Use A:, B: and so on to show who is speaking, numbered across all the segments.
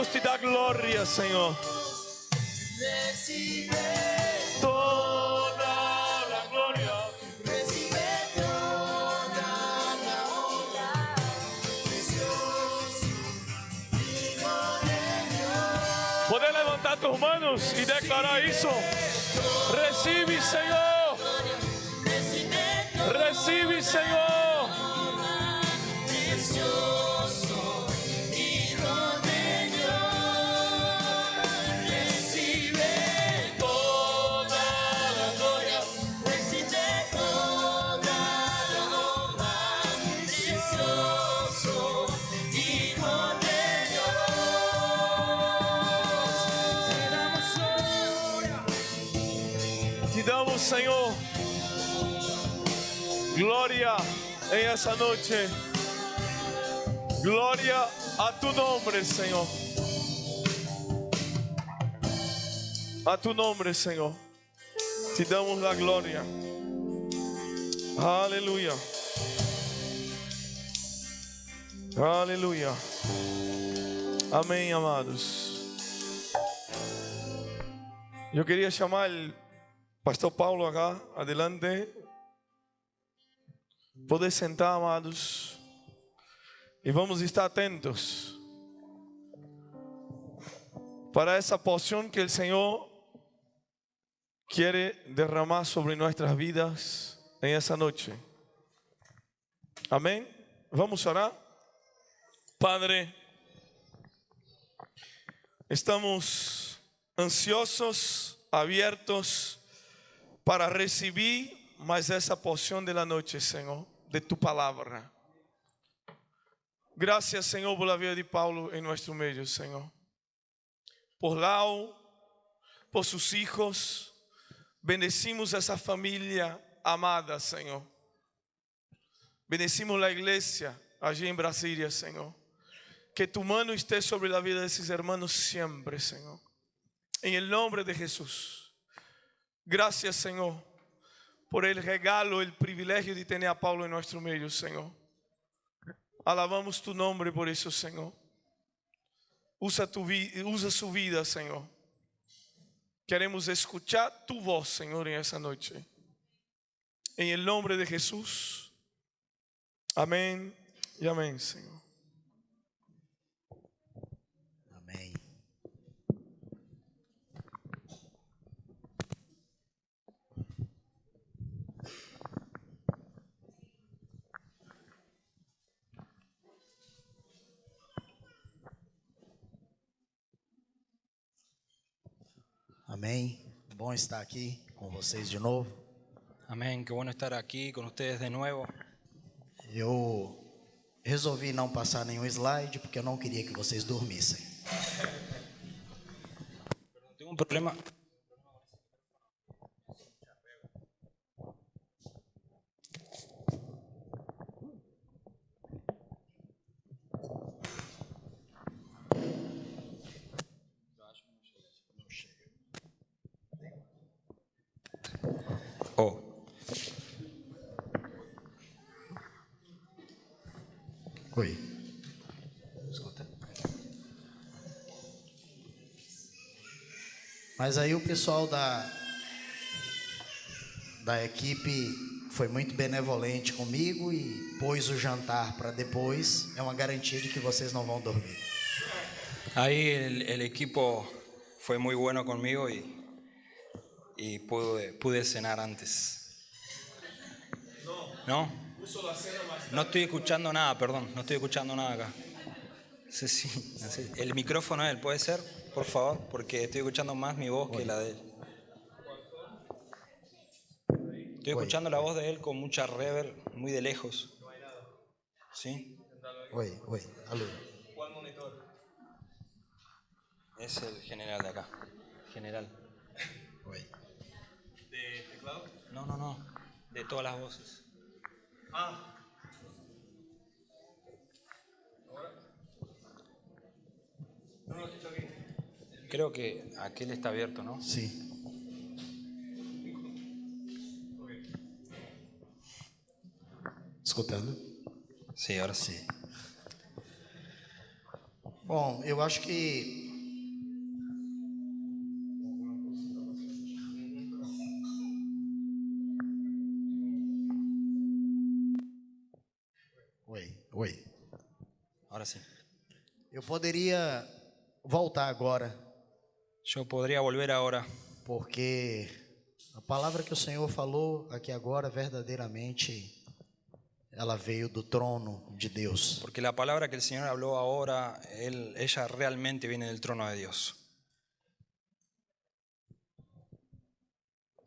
A: Queremos te dar gloria, Señor.
B: Recibe
A: Toda la gloria.
B: toda la honra, precioso Hijo de Dios.
A: Puedes levantar tus manos y declarar eso. Recibe, Señor. Recibe, Señor.
B: Precioso Hijo de Dios, recibe toda la gloria, recibe toda la honra, precioso Hijo de Dios.
A: Te damos, Señor, gloria en esa noche. Gloria a tu nombre, Señor. A tu nombre, Señor. Te damos la gloria. Aleluya. Aleluya. Amén, amados. Yo quería llamar al Pastor Paulo acá, adelante. Poder sentar, amados. E vamos estar atentos para essa porção que o Senhor quiere derramar sobre nuestras vidas en esa noche. Amén. Vamos a orar. Padre, estamos ansiosos, abiertos para recibir mais essa porção de la noche, Senhor, de tu palavra. Gracias, Senhor, por la vida de Paulo en nuestro medio, Senhor. Por Lau, por sus hijos, bendecimos essa família amada, Senhor. Bendecimos la iglesia allí en Brasilia, Senhor. Que tu mano esté sobre la vida de esses hermanos siempre, Senhor. En el nombre de Jesús. Gracias, Senhor, por el regalo, el privilegio de tener a Paulo en nuestro medio, Senhor. Alabamos tu nombre por eso, Senhor. Usa su vida, Senhor. Queremos escuchar tu voz, Senhor, en esa noche. En el nombre de Jesús. Amén y amén, Senhor.
C: Amém. Amém. Bom estar aqui com vocês de novo.
D: Amén, qué bueno estar aquí con ustedes de nuevo.
C: Eu resolvi não passar nenhum slide porque eu não queria que vocês dormissem.
D: Tengo un problema. Oh,
C: Oi. Escuta. Mas aí o pessoal da equipe foi muito benevolente comigo e pôs o jantar para depois. É uma garantia de que vocês não vão dormir.
D: ahí el equipo fue muy bueno conmigo y pude cenar antes. ¿No? No estoy escuchando nada, perdón, no estoy escuchando nada acá. Sí, sí. El micrófono de él, ¿puede ser? Por favor, porque estoy escuchando más mi voz que la de él. Estoy escuchando la voz de él con mucha reverb, muy de lejos. ¿Sí?
C: Oi, alô.
A: ¿Cuál monitor?
D: Es el general de acá. General.
C: Oi.
A: ¿De teclado?
D: No. De todas las voces.
A: Ah. No, está bien.
D: Creo que aquel está abierto, ¿no?
C: Sim. Escutando?
D: Sí, ahora sí.
C: Bom, eu acho que Oi.
D: Ahora sí.
C: Eu poderia voltar agora,
D: Yo podría volver ahora,
C: porque a palavra que o Senhor falou aqui agora, verdadeiramente, ela veio do trono de Deus.
D: porque la palabra que el Señor habló ahora, ella realmente viene del trono de Dios.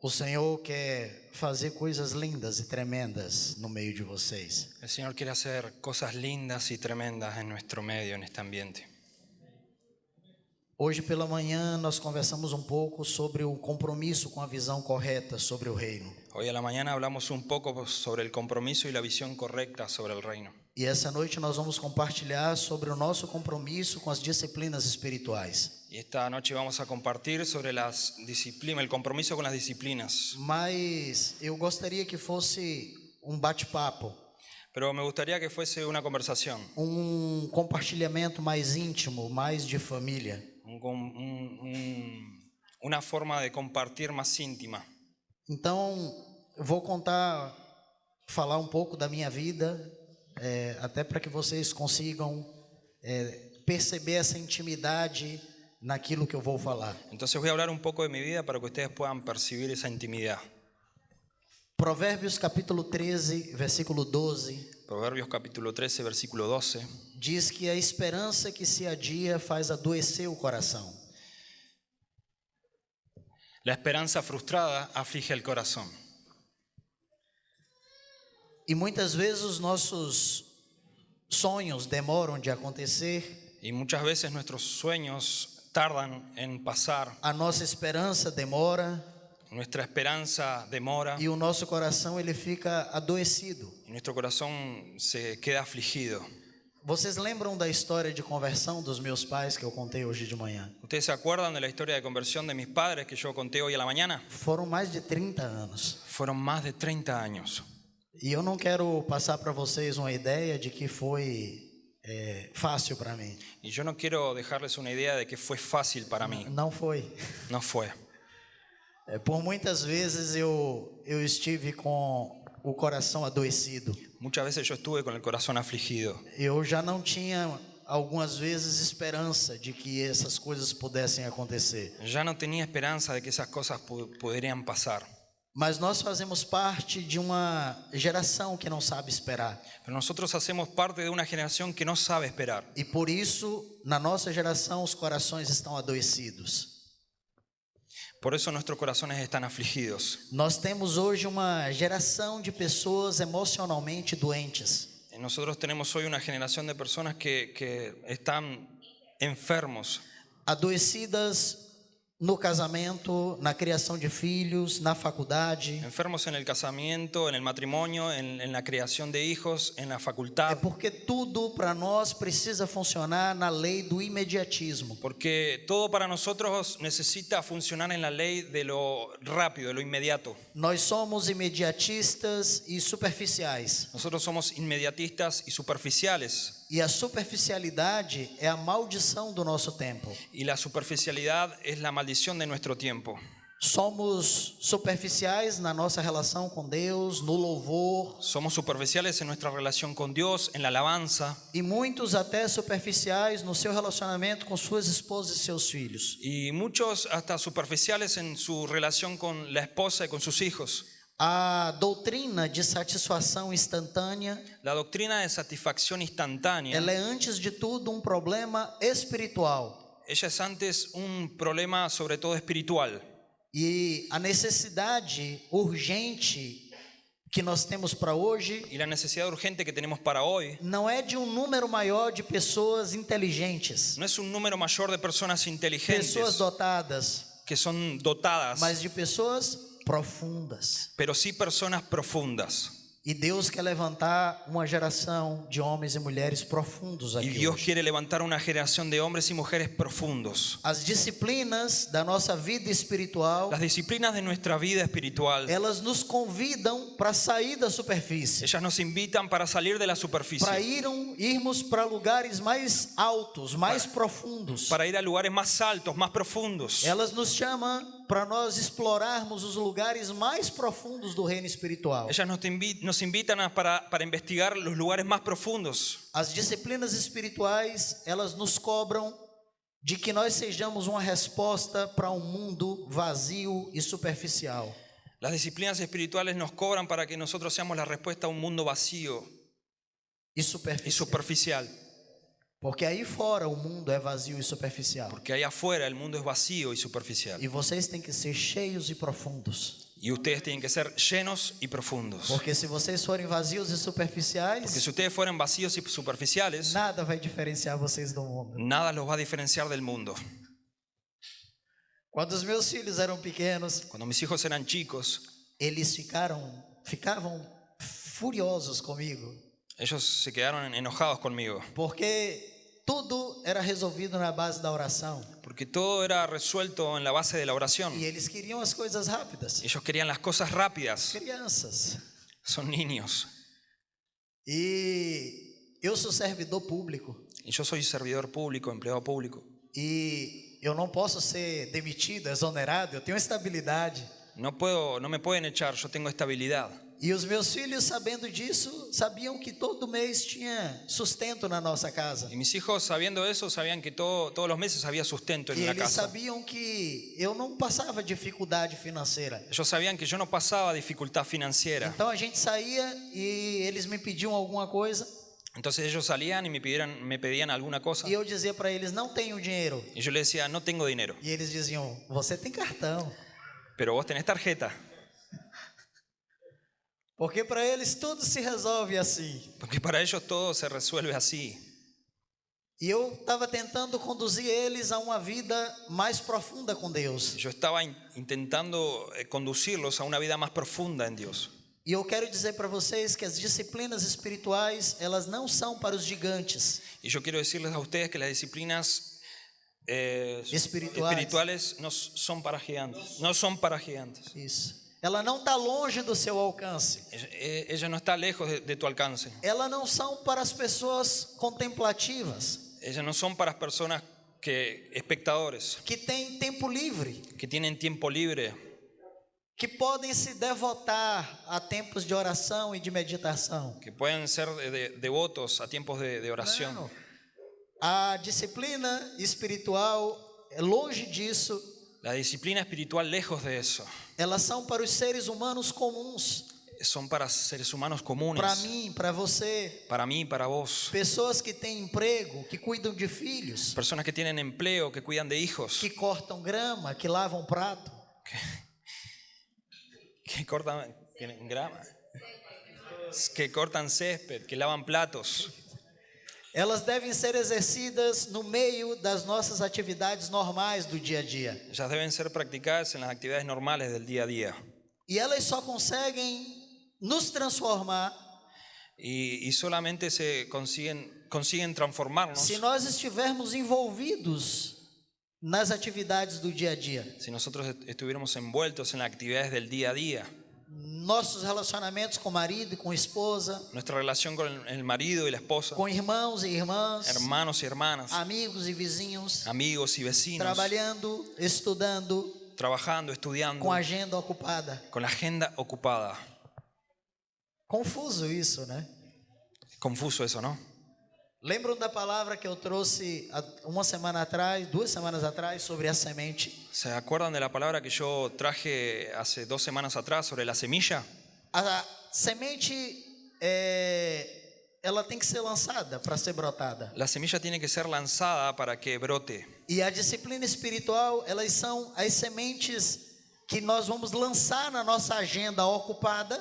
C: O Senhor quer fazer coisas lindas e tremendas no meio de vocês.
D: El Señor quiere hacer cosas lindas y tremendas en nuestro medio, en este ambiente.
C: Hoje pela manhã nós conversamos um pouco sobre o compromisso com a visão correta sobre o reino.
D: Hoy a la mañana hablamos un poco sobre el compromiso y la visión correcta sobre el reino.
C: E essa noite nós vamos compartilhar sobre o nosso compromisso com as disciplinas espirituais.
D: Y esta noche vamos a compartir sobre las disciplinas, el compromiso con las disciplinas.
C: Mas eu gostaria que fosse um bate-papo,
D: Pero me gustaría que fuese una conversación,
C: compartilhamento mais íntimo, mais de família.
D: Una forma de compartir más íntima.
C: Então, eu vou falar um pouco da minha vida, até para que vocês consigam perceber essa intimidade naquilo que eu vou falar.
D: Entonces voy a hablar un poco de mi vida para que ustedes puedan percibir esa intimidad.
C: Provérbios capítulo 13, versículo 12,
D: Proverbios capítulo 13, versículo 12.
C: diz que a esperança que se adia faz adoecer o coração.
D: La esperanza frustrada aflige el corazón.
C: E muitas vezes os nossos sonhos demoram de acontecer,
D: Y muchas veces nuestros sueños tardan en pasar,
C: a nossa esperança demora
D: nuestra esperanza demora
C: e o nosso coração ele fica adoecido.
D: y nuestro corazón se queda afligido.
C: Vocês lembram da história de conversão dos meus pais que eu contei hoje de manhã?
D: ¿Ustedes se acuerdan de la historia de conversión de mis padres que yo conté hoy a la mañana?
C: Foram mais de 30 anos.
D: Fueron más de 30 años.
C: E eu não quero passar para vocês uma ideia de que foi fácil para mim.
D: Y yo no quiero dejarles una idea de que fue fácil para mí.
C: Não foi.
D: No fue.
C: Por muitas vezes eu estive com o coração adoecido.
D: Muchas veces yo estuve con el corazón afligido.
C: Eu já não tinha algumas vezes esperança de que essas coisas pudessem acontecer.
D: Ya no tenía esperanza de que esas cosas podrían pasar.
C: Mas nós fazemos parte de uma geração que não sabe esperar.
D: Pero nosotros hacemos parte de una generación que no sabe esperar.
C: E por isso, na nossa geração, os corações estão adoecidos.
D: Por eso nuestros corazones están afligidos.
C: Nós temos hoje uma geração de pessoas emocionalmente doentes.
D: Nosotros tenemos hoy una generación de personas que están enfermos,
C: Adoecidas no casamento, na criação de filhos, na faculdade.
D: enfermos en el casamiento, en el matrimonio, en la creación de hijos, en la
C: É
D: facultad.
C: porque tudo para nós precisa funcionar na lei do imediatismo.
D: Porque todo para nosotros necesita funcionar en la ley de lo rápido, de lo inmediato.
C: Nós somos imediatistas e superficiais.
D: Nosotros somos inmediatistas y superficiales.
C: E a superficialidade é a maldição do nosso tempo.
D: Y la superficialidad es la maldición de nuestro tiempo.
C: Somos superficiais na nossa relação com Deus, no louvor,
D: Somos superficiales en nuestra relación con Dios, en la alabanza.
C: e muitos até superficiais no seu relacionamento com suas esposas e seus filhos.
D: Y muchos hasta superficiales en su relación con la esposa y con sus hijos.
C: A doutrina de satisfação instantânea,
D: La doctrina de satisfacción instantánea,
C: ela é antes de tudo um problema espiritual.
D: ella es antes un problema sobre todo espiritual.
C: E a necessidade urgente que nós temos para hoje
D: Y la necesidad urgente que tenemos para hoy
C: não é de um número maior de pessoas inteligentes,
D: no es un número mayor de personas
C: pessoas
D: inteligentes
C: dotadas,
D: que son dotadas,
C: mas de pessoas profundas.
D: pero sí personas profundas.
C: E Deus quer levantar uma geração de homens e mulheres profundos
D: Y
C: aqui
D: Dios
C: hoje.
D: quiere levantar una generación de hombres y mujeres profundos.
C: As disciplinas da nossa vida espiritual,
D: Las disciplinas de nuestra vida espiritual,
C: elas nos convidam para sair da superfície,
D: ellas nos invitan para salir de la
C: para
D: superficie,
C: irmos para lugares mais altos, mais profundos.
D: para ir a lugares más altos, más profundos.
C: Elas nos chamam para nós explorarmos os lugares mais profundos do reino espiritual.
D: Ellas nos invitan para investigar los lugares más profundos.
C: As disciplinas espirituais, elas nos cobram de que nós sejamos uma resposta para um mundo vazio e superficial.
D: Las disciplinas espirituales nos cobran para que nosotros seamos la respuesta a un mundo vacío
C: E
D: y
C: superficial.
D: superficial.
C: Porque aí fora o mundo é vazio e superficial.
D: Porque allá afuera el mundo es vacío y superficial.
C: E vocês têm que ser cheios e profundos.
D: Y ustedes tienen que ser llenos y profundos.
C: Porque se vocês forem vazios e superficiais,
D: Porque si ustedes fueran vacíos y superficiales,
C: nada vai diferenciar vocês do mundo.
D: nada los va a diferenciar del mundo.
C: Quando os meus filhos eram pequenos,
D: Cuando mis hijos eran chicos,
C: eles ficavam furiosos comigo,
D: ellos se quedaron enojados conmigo.
C: porque tudo era resolvido na base da oração.
D: Porque todo era resuelto en la base de la oración.
C: E eles queriam as coisas rápidas.
D: Ellos querían las cosas rápidas.
C: Crianças.
D: Son niños.
C: E eu sou servidor público.
D: Y yo soy servidor público, empleado público.
C: E eu não posso ser demitido, exonerado. Eu tenho estabilidade.
D: No me pueden echar, yo tengo estabilidad.
C: E os meus filhos, sabendo disso, sabiam que todo mês tinha sustento na nossa casa.
D: Y mis hijos, sabiendo eso, sabían que todos los meses había sustento
C: E
D: en la
C: eles
D: casa.
C: sabiam que eu não passava dificuldade financeira.
D: Ellos sabían que yo no pasaba dificultad financiera.
C: Então a gente saía e eles me pediam alguma coisa.
D: Entonces ellos salían y me pedían alguna cosa.
C: E eu dizia para eles, não tenho dinheiro.
D: Y yo les decía, no tengo dinero.
C: E eles diziam, você tem cartão.
D: Pero vos tenés tarjeta.
C: Porque para eles tudo se resolve assim.
D: Porque para ellos todo se resuelve así.
C: E eu estava tentando conduzir eles a uma vida mais profunda com Deus.
D: Yo estaba intentando conducirlos a una vida más profunda en Dios.
C: E eu quero dizer para vocês que as disciplinas espirituais, elas não são para os gigantes.
D: Y yo quiero decirles a ustedes que las disciplinas
C: Espirituales.
D: espirituales no son para gigantes. No son para gigantes.
C: Isso. Ela não está longe do seu alcance.
D: Ella no está lejos de tu alcance.
C: Elas não são para as pessoas contemplativas,
D: Ellas no son para personas espectadores,
C: que têm tempo livre,
D: que tienen tiempo libre,
C: que podem se devotar a tempos de oração e de meditação.
D: que pueden ser devotos a tiempos de oración.
C: Não. A disciplina espiritual é longe disso.
D: La disciplina espiritual, lejos de eso,
C: Elas são para os seres humanos comuns.
D: son para seres humanos comunes,
C: Para mim, para você.
D: para mí, para vos.
C: Pessoas que têm emprego, que cuidam de filhos,
D: Personas que tienen empleo, que cuidan de hijos,
C: que cortam grama, que lavam prato.
D: que cortan grama, que cortan césped, que lavan platos.
C: Elas devem ser exercidas no meio das nossas atividades normais do dia a dia.
D: Ellas deben ser practicadas en las actividades normales del día a día.
C: E elas só conseguem nos transformar
D: Y solamente se consiguen transformarnos
C: se nós estivermos envolvidos nas atividades do dia a dia.
D: si nosotros estuviéramos envueltos en las actividades del día a día.
C: Nossos relacionamentos com o marido e com a esposa,
D: Nuestra relación con el marido y la esposa,
C: com irmãos e irmãs,
D: hermanos y hermanas,
C: amigos e vizinhos,
D: amigos y vecinos,
C: trabalhando, estudando,
D: trabajando, estudiando,
C: com a agenda ocupada.
D: con la agenda ocupada.
C: Confuso isso, né?
D: Confuso eso, ¿no?
C: Lembram da palavra que eu trouxe uma semana atrás, 2 semanas atrás, sobre a semente?
D: ¿Se acuerdan de la palabra que yo traje hace 2 semanas atrás sobre la semilla?
C: A semente, ela tem que ser lançada para ser brotada.
D: La semilla tiene que ser lanzada para que brote.
C: E a disciplina espiritual, elas são as sementes que nós vamos lançar na nossa agenda ocupada.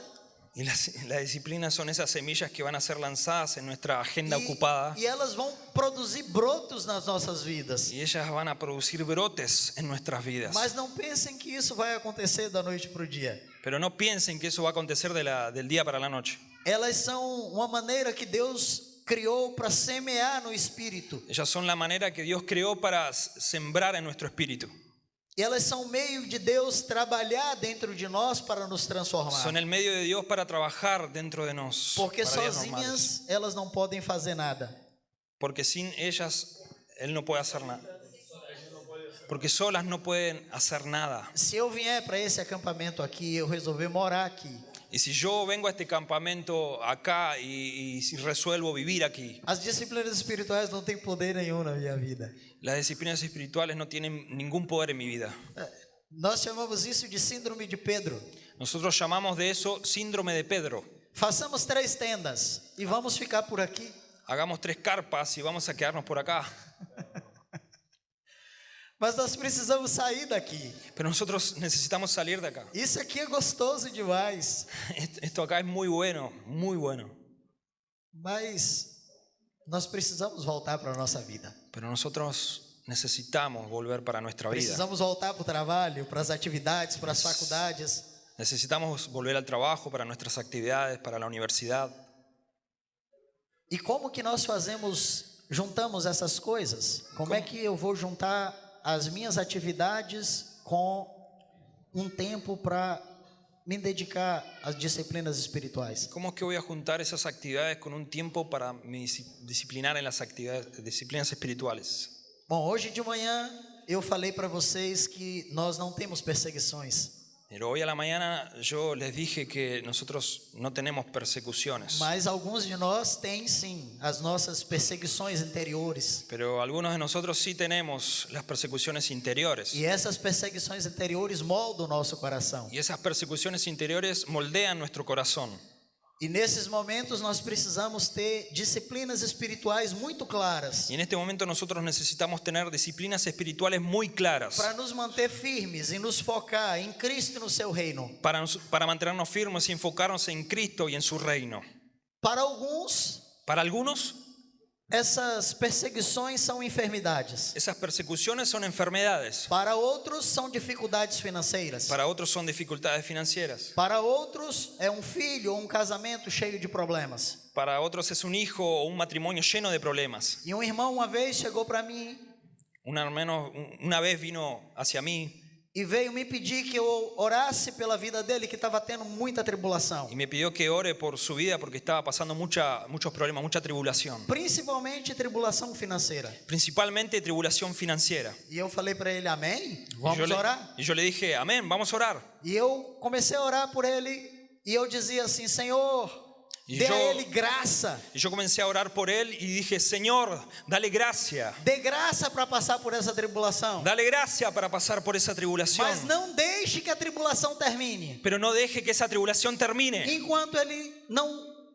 D: Y la disciplina son esas semillas que van a ser lanzadas en nuestra agenda ocupada.
C: E elas vão produzir brotos nas nossas vidas.
D: Y ellas van a producir brotes en nuestras vidas.
C: Mas não pensem que isso vai acontecer da noite para o dia.
D: Pero no piensen que eso va a acontecer del día para la noche.
C: elas são uma maneira que Deus criou para semear no espírito.
D: Ellas son la manera que Dios creó para sembrar en nuestro espíritu.
C: E elas são o meio de Deus trabalhar dentro de nós para nos transformar.
D: Son el medio de Dios para trabajar dentro de nos.
C: Porque
D: para días normales.
C: sozinhas elas não podem fazer nada.
D: Porque sin ellas Él no puede hacer nada. Porque solas no pueden hacer nada.
C: Se eu vier para esse acampamento aqui, eu resolver morar aqui,
D: Y si yo vengo a este campamento acá y si resuelvo vivir aquí,
C: as disciplinas espirituais não têm poder nenhum na minha vida.
D: las disciplinas espirituales no tienen ningún poder en mi vida.
C: Nós chamamos isso de síndrome de Pedro.
D: Nosotros llamamos de eso síndrome de Pedro.
C: Façamos 3 tendas e vamos ficar por aqui.
D: Hagamos 3 carpas y vamos a quedarnos por acá.
C: Mas nós precisamos sair daqui.
D: Pero nosotros necesitamos salir de acá.
C: Isso aqui é gostoso demais.
D: Esto acá es muy bueno, muy bueno.
C: Mas nós precisamos voltar para a nossa vida.
D: Pero nosotros necesitamos volver para nuestra vida.
C: Precisamos voltar para o trabalho, para as atividades, para as faculdades.
D: Necesitamos volver al trabajo, para nuestras actividades, para la universidad.
C: E como que nós juntamos essas coisas? Como é que eu vou juntar as minhas atividades com um tempo para me dedicar às disciplinas espirituais?
D: ¿Cómo es que voy a juntar esas actividades con un tiempo para me disciplinar en las disciplinas espirituales?
C: Bom, hoje de manhã eu falei para vocês que nós não temos perseguições.
D: Pero hoy a la mañana yo les dije que nosotros no tenemos persecuciones.
C: Mas alguns de nós têm sim as nossas perseguições interiores.
D: Pero algunos de nosotros sí tenemos las persecuciones interiores.
C: E essas perseguições interiores moldam o nosso coração.
D: Y esas persecuciones interiores moldean nuestro corazón.
C: E nesses momentos nós precisamos ter disciplinas espirituais muito claras.
D: Y en este momento nosotros necesitamos tener disciplinas espirituales muy claras
C: Para nos manter firmes e nos focar em Cristo e no seu reino.
D: para mantenernos firmes y enfocarnos en Cristo y en su reino.
C: Para alguns,
D: Para algunos,
C: essas perseguições são enfermidades.
D: esas persecuciones son enfermedades.
C: Para outros, são dificuldades financeiras.
D: Para otros son dificultades financieras.
C: Para outros, é um filho ou um casamento cheio de problemas.
D: Para otros es un hijo o un matrimonio lleno de problemas.
C: E um irmão uma vez chegou para mim
D: Un hermano una vez vino hacia mí
C: e veio me pedir que eu orasse pela vida dele, que estava tendo muita tribulação.
D: y me pidió que ore por su vida porque estaba pasando muchos problemas, mucha tribulación.
C: Principalmente tribulação financeira.
D: Principalmente tribulación financiera.
C: E eu falei para ele, amém?
D: Y
C: Vamos orar?
D: yo le dije, amén, vamos a orar.
C: E eu comecei a orar por ele e eu dizia assim, Senhor,
D: E
C: dê a
D: eu-
C: ele graça.
D: Y yo comencé a orar por él y dije, Señor, dale gracia.
C: Dê graça para passar por essa tribulação.
D: Dale gracia para pasar por esa tribulación.
C: Mas não deixe que a tribulação termine.
D: Pero no deje que esa tribulación termine
C: Enquanto ele não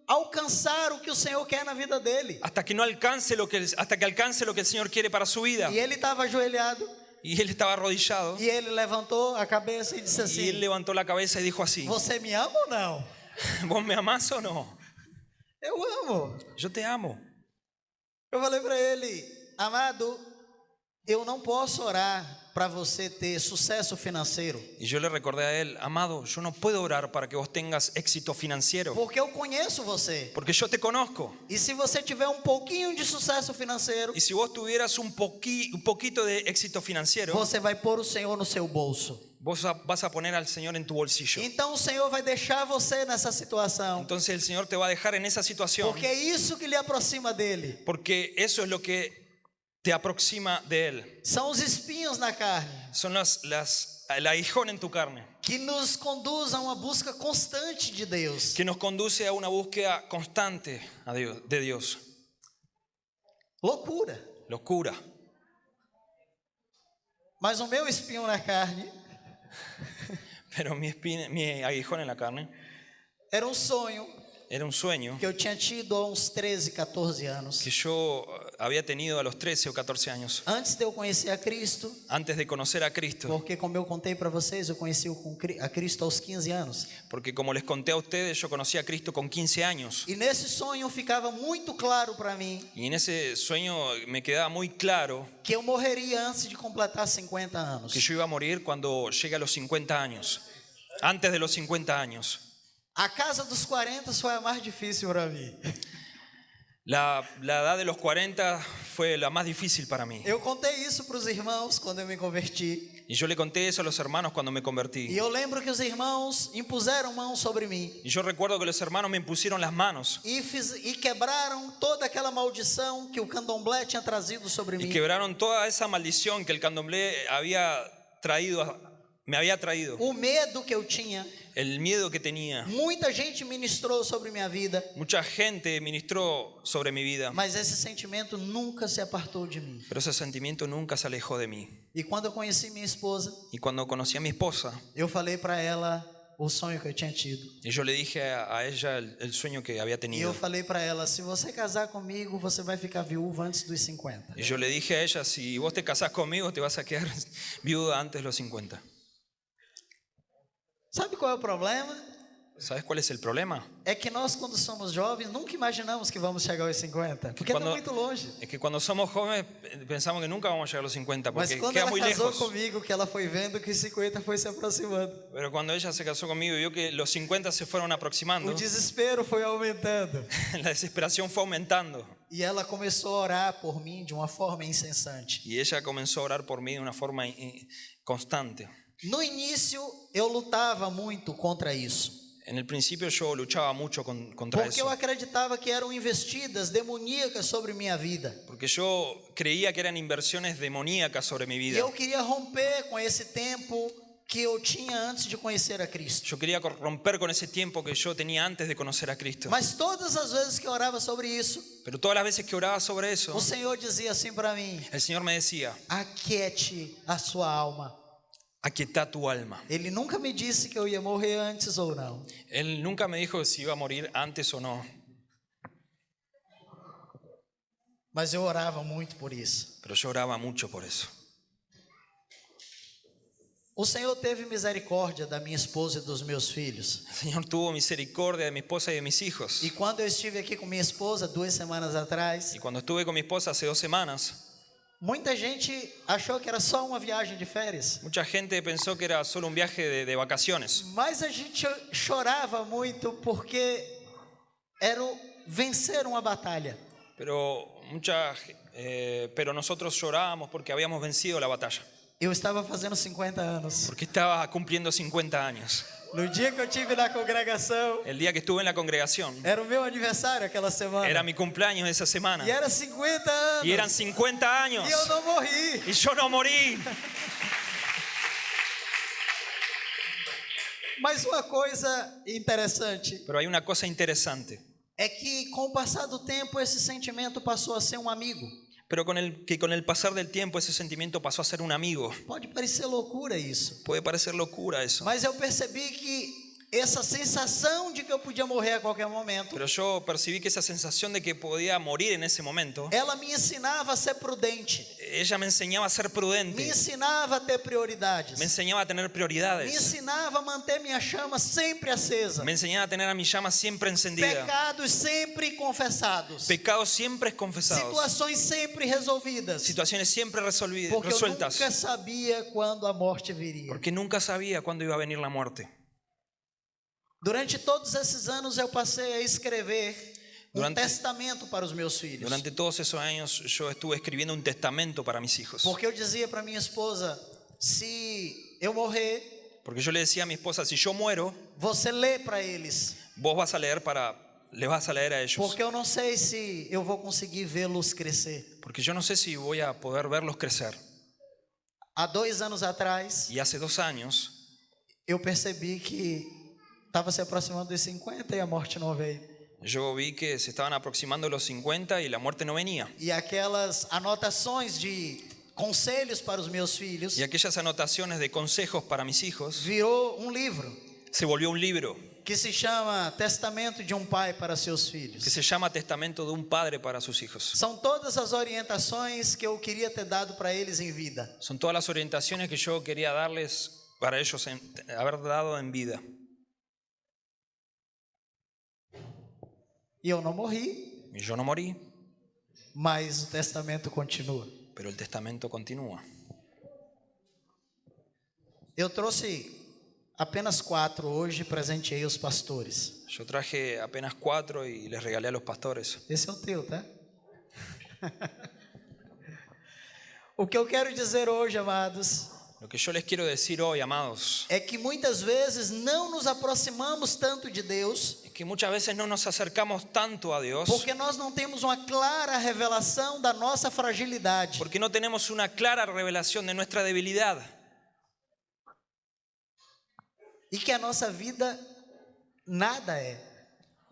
C: alcançar o que o Senhor quer na vida dele.
D: hasta que alcance lo que el Señor quiere para su vida.
C: E ele estava ajoelhado
D: Y él estaba arrodillado
C: e ele levantou a cabeça e disse
D: y él
C: assim,
D: levantó la cabeza y dijo así,
C: você me ama ou não?
D: ¿vos me amás o no?
C: Eu amo.
D: Yo te amo.
C: Eu falei para ele, amado, eu não posso orar para você ter sucesso financeiro,
D: Y yo le recordé a él, amado, yo no puedo orar para que vos tengas éxito financiero,
C: porque eu conheço você.
D: porque yo te conozco.
C: E se você tiver um pouquinho de sucesso financeiro,
D: Y si vos tuvieras un poquito de éxito financiero,
C: você vai pôr o Senhor no seu bolso.
D: vos vas a poner al Señor en tu bolsillo.
C: Então o Senhor vai deixar você nessa situação,
D: Entonces el Señor te va a dejar en esa situación,
C: porque é isso que lhe aproxima dele.
D: porque eso es lo que te aproxima de Él.
C: São os espinhos na carne
D: Son el aguijón en tu carne,
C: que nos conduz a uma busca constante de Deus.
D: que nos conduce a una búsqueda constante de Dios.
C: Loucura.
D: Locura.
C: Mas o meu espinho na carne
D: Pero mi aguijón en la carne
C: era um sonho
D: era un sueño
C: que eu tinha tido há uns 13, 14 anos.
D: que yo había tenido a los 13 o 14 años,
C: Antes de eu conhecer a Cristo,
D: antes de conocer a Cristo.
C: porque como eu contei para vocês, eu conheci a Cristo aos 15 anos.
D: Porque como les conté a ustedes, yo conocí a Cristo con 15 años.
C: E nesse sonho ficava muito claro para mim
D: Y en ese sueño me quedaba muy claro
C: que eu morreria antes de completar 50 anos.
D: que yo iba a morir cuando llegue a los 50 años. Antes de los 50 años.
C: A casa dos 40 foi a mais difícil para mim.
D: La edad de los 40 fue la más difícil para mí.
C: Eu contei isso para os irmãos quando eu me converti.
D: Y yo le conté eso a los hermanos cuando me
C: E
D: convertí.
C: eu lembro que os irmãos impuseram mãos sobre mim
D: Y yo recuerdo que los hermanos me impusieron las manos
C: e quebraram toda aquela maldição que o candomblé tinha trazido sobre
D: y
C: mim.
D: quebraron toda esa maldición que el candomblé me había traído.
C: O medo que eu tinha.
D: El miedo que tenía.
C: Muita gente ministrou sobre minha vida,
D: Mucha gente ministró sobre mi vida,
C: mas esse sentimento nunca se apartou de mim.
D: pero ese sentimiento nunca se alejó de mí.
C: E quando eu conheci minha esposa,
D: Y cuando conocí a mi esposa,
C: eu falei para ela o sonho que eu tinha tido.
D: y yo le dije a ella el sueño que había
C: E eu
D: tenido.
C: falei para ela, se você casar comigo, você vai ficar viúva antes dos 50.
D: Y yo le dije a ella, si vos te casás conmigo, te vas a quedar viuda antes de los 50.
C: Sabe qual é o problema?
D: ¿Sabes cuál es el problema?
C: É que nós, quando somos jovens, nunca imaginamos que vamos chegar aos 50, porque está
D: Quando-
C: muito longe.
D: Es que cuando somos jóvenes pensamos que nunca vamos a llegar a los 50
C: Mas
D: porque
C: quando
D: queda
C: ela
D: muy
C: casou
D: lejos.
C: comigo, que ela foi vendo que os 50 foi se aproximando,
D: Pero cuando ella se casó conmigo y vio que los 50 se fueron aproximando,
C: o desespero foi aumentando.
D: la desesperación fue aumentando.
C: E ela começou a orar por mim de uma forma incessante.
D: Y ella comenzó a orar por mí de una forma constante.
C: No início, eu lutava muito contra isso,
D: En el principio yo luchaba mucho contra
C: porque eu
D: eso.
C: acreditava que eram investidas demoníacas sobre minha vida.
D: Porque yo creía que eran inversiones demoníacas sobre mi
C: E
D: vida.
C: eu queria romper com esse tempo que eu tinha antes de conhecer a Cristo.
D: Yo quería romper con esse tiempo que yo tenía antes de conocer a Cristo.
C: Mas todas as vezes que eu orava sobre isso,
D: Pero todas las veces que oraba sobre eso,
C: o Senhor dizia assim para mim:
D: el Señor me decía,
C: aquiete a sua alma.
D: aquieta tu alma.
C: Ele nunca me disse que eu ia morrer antes ou não.
D: Él nunca me dijo si iba a morir antes o no,
C: Mas eu orava muito por isso.
D: pero yo oraba mucho por eso.
C: O Senhor teve misericórdia da minha esposa e dos meus filhos.
D: El Señor tuvo misericordia de mi esposa y de mis hijos.
C: E quando eu estive aqui com minha esposa 2 semanas atrás,
D: Y cuando estuve con mi esposa hace 2 semanas,
C: muita gente achou que era só uma viagem de férias.
D: mucha gente pensó que era solo un viaje de vacaciones.
C: Mas a gente chorava muito porque era vencer uma batalha.
D: Pero nosotros llorábamos porque habíamos vencido la batalla.
C: Eu estava fazendo 50 anos.
D: Porque estaba cumpliendo 50 años.
C: No dia que eu tive na congregação,
D: El día que estuve en la congregación,
C: era o meu aniversário aquela semana.
D: era mi cumpleaños de esa semana.
C: E era 50 anos.
D: Y eran 50 años.
C: E eu não morri.
D: Y yo no morí.
C: Mas uma coisa interessante
D: Pero hay una cosa interesante.
C: é que com o passar do tempo esse sentimento passou a ser um amigo.
D: Pero con el pasar del tiempo ese sentimiento pasó a ser un amigo.
C: Pode parecer loucura isso,
D: Puede parecer locura eso.
C: mas eu percebi que essa sensação de que eu podia morrer a qualquer momento,
D: Pero yo percibí que esa sensación de que podía morir en ese momento,
C: ela me ensinava a ser prudente,
D: ella me enseñaba a ser
C: me
D: prudente,
C: ensinava a ter prioridades,
D: me enseñaba a tener
C: me
D: prioridades,
C: ensinava a manter minha chama sempre acesa,
D: me enseñaba a tener a mi llama siempre encendida,
C: pecados sempre confessados,
D: pecados siempre confesados,
C: situações sempre resolvidas,
D: situaciones siempre
C: porque eu
D: resueltas,
C: nunca sabia quando a morte viria.
D: porque nunca sabía cuándo iba a venir la muerte.
C: Durante todos esses anos eu passei a escrever
D: Durante-
C: testamento para os meus filhos.
D: Durante todos esos años yo estuve escribiendo un testamento para mis hijos,
C: Porque eu dizia para minha esposa, se eu morrer,
D: porque yo le decía a mi esposa, si yo muero,
C: você lê para eles,
D: vos vas a leer les vas a leer a ellos,
C: porque eu não sei se eu vou conseguir vê-los crescer.
D: porque yo no sé si voy a poder verlos crecer.
C: Há 2 anos atrás,
D: Y hace 2 años
C: eu percebi que estava se aproximando dos 50 e a morte não veio.
D: yo vi que se estaban aproximando los 50 y la muerte no venía.
C: E aquelas anotações de conselhos para os meus filhos
D: Y aquellas anotaciones de consejos para mis hijos
C: virou um livro
D: se volvió un libro
C: que se chama Testamento de um Pai para seus filhos.
D: que se llama Testamento de un padre para sus hijos.
C: São todas as orientações que eu queria ter dado para eles em vida.
D: Son todas las orientaciones que yo quería darles para ellos haber dado en vida.
C: E eu não morri,
D: Y yo no morí,
C: mas o testamento continua.
D: pero el testamento continúa.
C: Eu trouxe apenas 4 hoje, presenteei os pastores.
D: Yo traje apenas 4 y les regalé a los pastores.
C: Esse é o teu, tá? O que eu quero dizer hoje, amados,
D: Lo que yo les quiero decir hoy, amados,
C: é que muitas vezes não nos aproximamos tanto de Deus
D: es que muchas veces no nos acercamos tanto a Dios
C: porque nós não temos uma clara revelação da nossa fragilidade.
D: porque no tenemos una clara revelación de nuestra debilidad
C: E que a nossa vida nada é.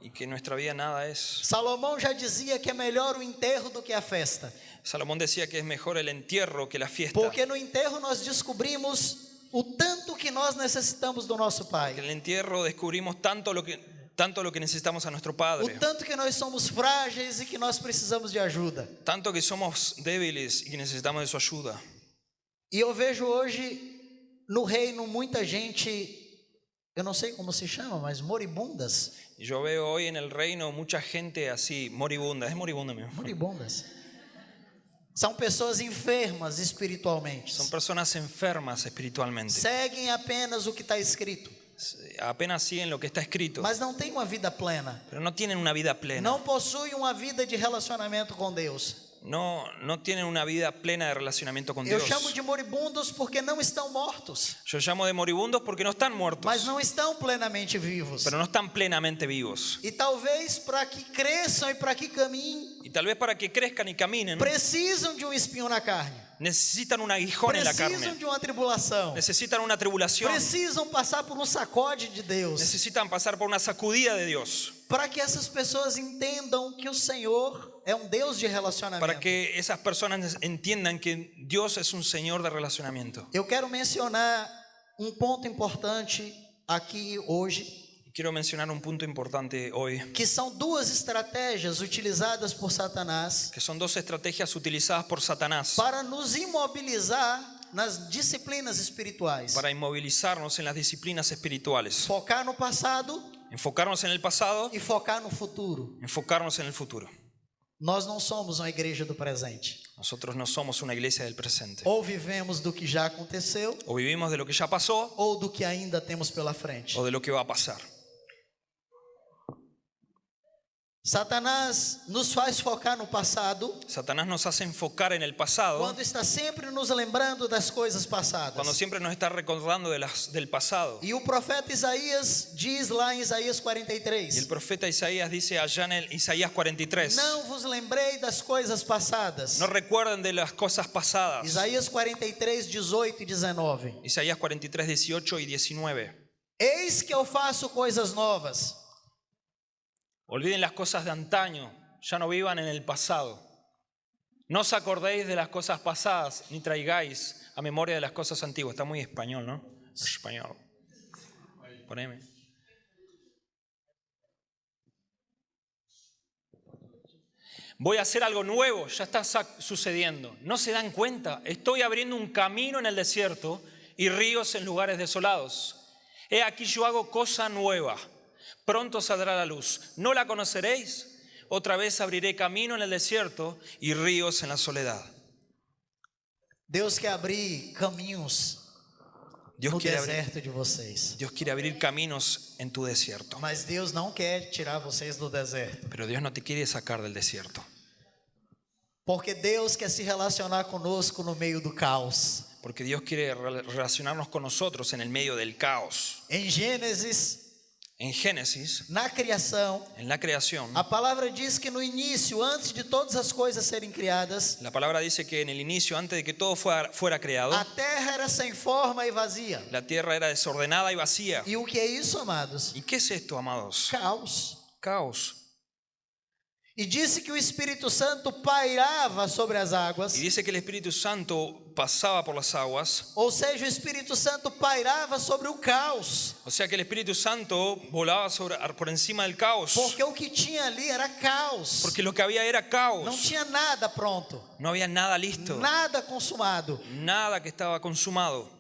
D: y que nuestra vida nada es.
C: Salomão já dizia que é melhor o enterro do que a festa.
D: Salomón decía que es mejor el entierro que la fiesta.
C: Porque no enterro nós descobrimos o tanto que nós necessitamos do nosso
D: En
C: Pai.
D: el entierro descubrimos tanto lo que necesitamos a nuestro
C: O
D: Padre,
C: tanto que nós somos frágeis e que nós precisamos de ajuda.
D: tanto que somos débiles y que necesitamos de su ayuda.
C: E eu vejo hoje no reino muita gente, eu não sei como se chama, mas moribundas.
D: Y yo veo hoy en el reino mucha gente así, moribunda, es moribunda mismo.
C: Moribundas. São pessoas enfermas espiritualmente.
D: Son personas enfermas espiritualmente.
C: Seguem apenas o que está escrito,
D: Apenas siguen lo que está escrito,
C: mas não têm uma vida plena.
D: pero no tienen una vida plena.
C: Não possuem uma vida de relacionamento com Deus.
D: No tienen una vida plena de relacionamiento con
C: Eu
D: Dios.
C: chamo de moribundos porque não estão mortos,
D: Yo llamo de moribundos porque no están muertos,
C: mas não estão plenamente vivos.
D: pero no están plenamente vivos.
C: E talvez para que cresçam e para que caminhem,
D: Y tal vez para que crezcan y caminen,
C: precisam de um espinho na carne,
D: necesitan un aguijón en la
C: precisam
D: carne,
C: de uma tribulação,
D: necesitan una tribulación,
C: precisam passar por um sacode de Deus,
D: necesitan pasar por una sacudida de Dios,
C: para que essas pessoas entendam que o Senhor é um Deus de relacionamento.
D: para que esas personas entiendan que Dios es un Señor de relacionamiento.
C: Eu quero mencionar um ponto importante aqui hoje,
D: Quiero mencionar un punto importante hoy,
C: que são 2 estratégias utilizadas por Satanás
D: que son 2 estrategias utilizadas por Satanás
C: para nos imobilizar nas disciplinas espirituais.
D: para inmovilizarnos en las disciplinas espirituales,
C: Focar no passado
D: enfocarnos en el pasado,
C: e focar no futuro.
D: enfocarnos en el futuro.
C: Nós não somos uma igreja do presente.
D: Nosotros no somos una iglesia del presente.
C: Ou vivemos do que já aconteceu,
D: O vivimos de lo que ya pasó
C: ou do que ainda temos pela frente.
D: o de lo que va a pasar.
C: Satanás nos faz focar no passado,
D: Satanás nos hace enfocar en el pasado
C: quando está sempre nos lembrando das coisas passadas.
D: cuando siempre nos está recordando del pasado.
C: E o profeta Isaías diz lá em Isaías
D: Y el
C: 43:
D: profeta Isaías dice allá en el Isaías 43,
C: Não vos lembrei das coisas passadas.
D: no recuerden de las cosas pasadas.
C: Isaías 43, 18 e 19.
D: Isaías 43, 18 y 19.
C: Eis que eu faço coisas novas.
D: Olviden las cosas de antaño, ya no vivan en el pasado. No os acordéis de las cosas pasadas, ni traigáis a memoria de las cosas antiguas. Está muy español, ¿no? Español. Poneme. Voy a hacer algo nuevo, ya está sucediendo. ¿No se dan cuenta? Estoy abriendo un camino en el desierto y ríos en lugares desolados. He aquí yo hago cosa nueva. Pronto saldrá la luz. ¿No la conoceréis? Otra vez abriré camino en el desierto y ríos en la soledad.
C: Deus quer abrir caminhos no deserto de vocês.
D: Dios quiere abrir caminos en tu desierto.
C: Mas Deus não quer tirar vocês do deserto.
D: Pero Dios no te quiere sacar del desierto.
C: Porque Deus quer se relacionar conosco no meio do caos.
D: Porque Dios quiere relacionarnos con nosotros en el medio del caos.
C: Em Gênesis,
D: En Génesis,
C: na criação,
D: en la creación,
C: a palavra diz que no início, antes de todas as coisas serem criadas,
D: la palabra dice que en el inicio, antes de que todo fuera creado,
C: a terra era sem forma e vazia.
D: la tierra era desordenada y vacía.
C: E o que é isso, amados?
D: ¿Y qué es esto, amados?
C: Caos.
D: Caos.
C: E disse que o Espírito Santo pairava sobre as águas,
D: Y dice que el Espíritu Santo pasaba por las aguas.
C: ou seja, o Espírito Santo pairava sobre o caos,
D: O sea que el Espíritu Santo volaba por encima del caos.
C: porque o que tinha ali era caos.
D: Porque lo que había era caos.
C: Não tinha nada pronto,
D: No había nada listo.
C: nada consumado.
D: Nada que estaba consumado.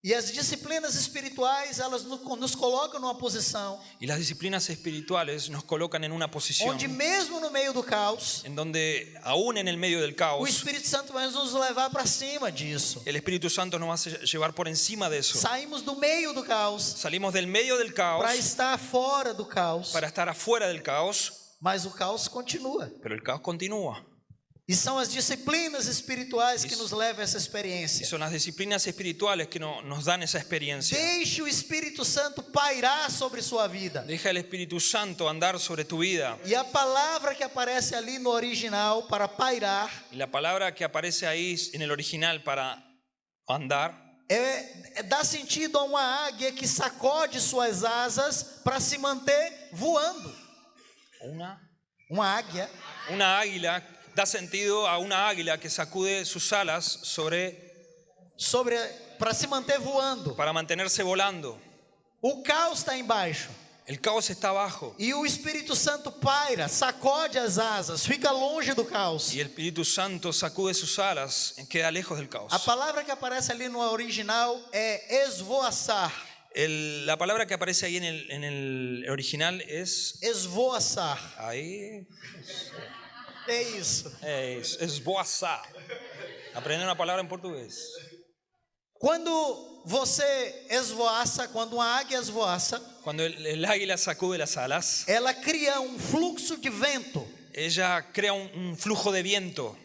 C: E as disciplinas espirituais, elas nos colocam numa posição
D: Y las disciplinas espirituales nos colocan en una posición
C: onde mesmo no meio do caos,
D: en donde, aún en el medio del
C: o
D: caos,
C: Espírito Santo vai nos levar para cima disso.
D: el Espíritu Santo nos va a llevar por encima de eso.
C: Saímos do meio do caos
D: Salimos del medio del caos
C: para estar fora do caos,
D: para estar afuera del caos,
C: mas o caos continua.
D: pero el caos continúa.
C: E são as disciplinas espirituais que nos levam a essa
D: Y
C: experiência.
D: son las disciplinas espirituales que nos dan esa experiencia.
C: Deixe o Espírito Santo pairar sobre sua vida.
D: Deja el Espíritu Santo andar sobre tu vida.
C: E a palavra que aparece ali no original para pairar
D: Y la palabra que aparece ahí en el original para andar
C: dá sentido a uma águia que sacode suas asas para se manter voando. Uma águia
D: Una águila da sentido a una águila que sacude sus alas
C: para se manter voando.
D: para mantenerse volando.
C: O caos está embaixo.
D: El caos está abajo
C: E o Espírito Santo paira, sacode as asas, fica longe do caos.
D: y el Espíritu Santo sacude sus alas y queda lejos del caos.
C: A palavra que aparece ali no original é esvoaçar.
D: La palabra que aparece ahí en el original es
C: Esvoaçar.
D: ahí
C: É isso.
D: es esboazar. Aprender una palabra en portugués.
C: Quando você esvoaça, quando uma águia esvoaça,
D: Cuando el águila sacude las alas,
C: ela cria um fluxo de vento.
D: ella crea un flujo de viento.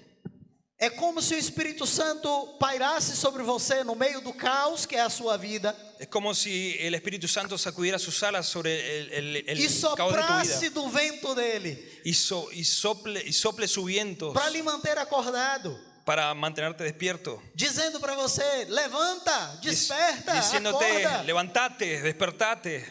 C: É como se o Espírito Santo pairasse sobre você no meio do caos que é a sua vida
D: Es como si el Espíritu Santo sacudiera sus alas sobre el
C: e
D: caos de tu
C: soprasse
D: vida
C: do vento dele
D: y sople su viento
C: para lhe manter acordado,
D: para mantenerte despierto,
C: dizendo para você: levanta, desperta,
D: diciéndote,
C: acorda.
D: levantate, despertate.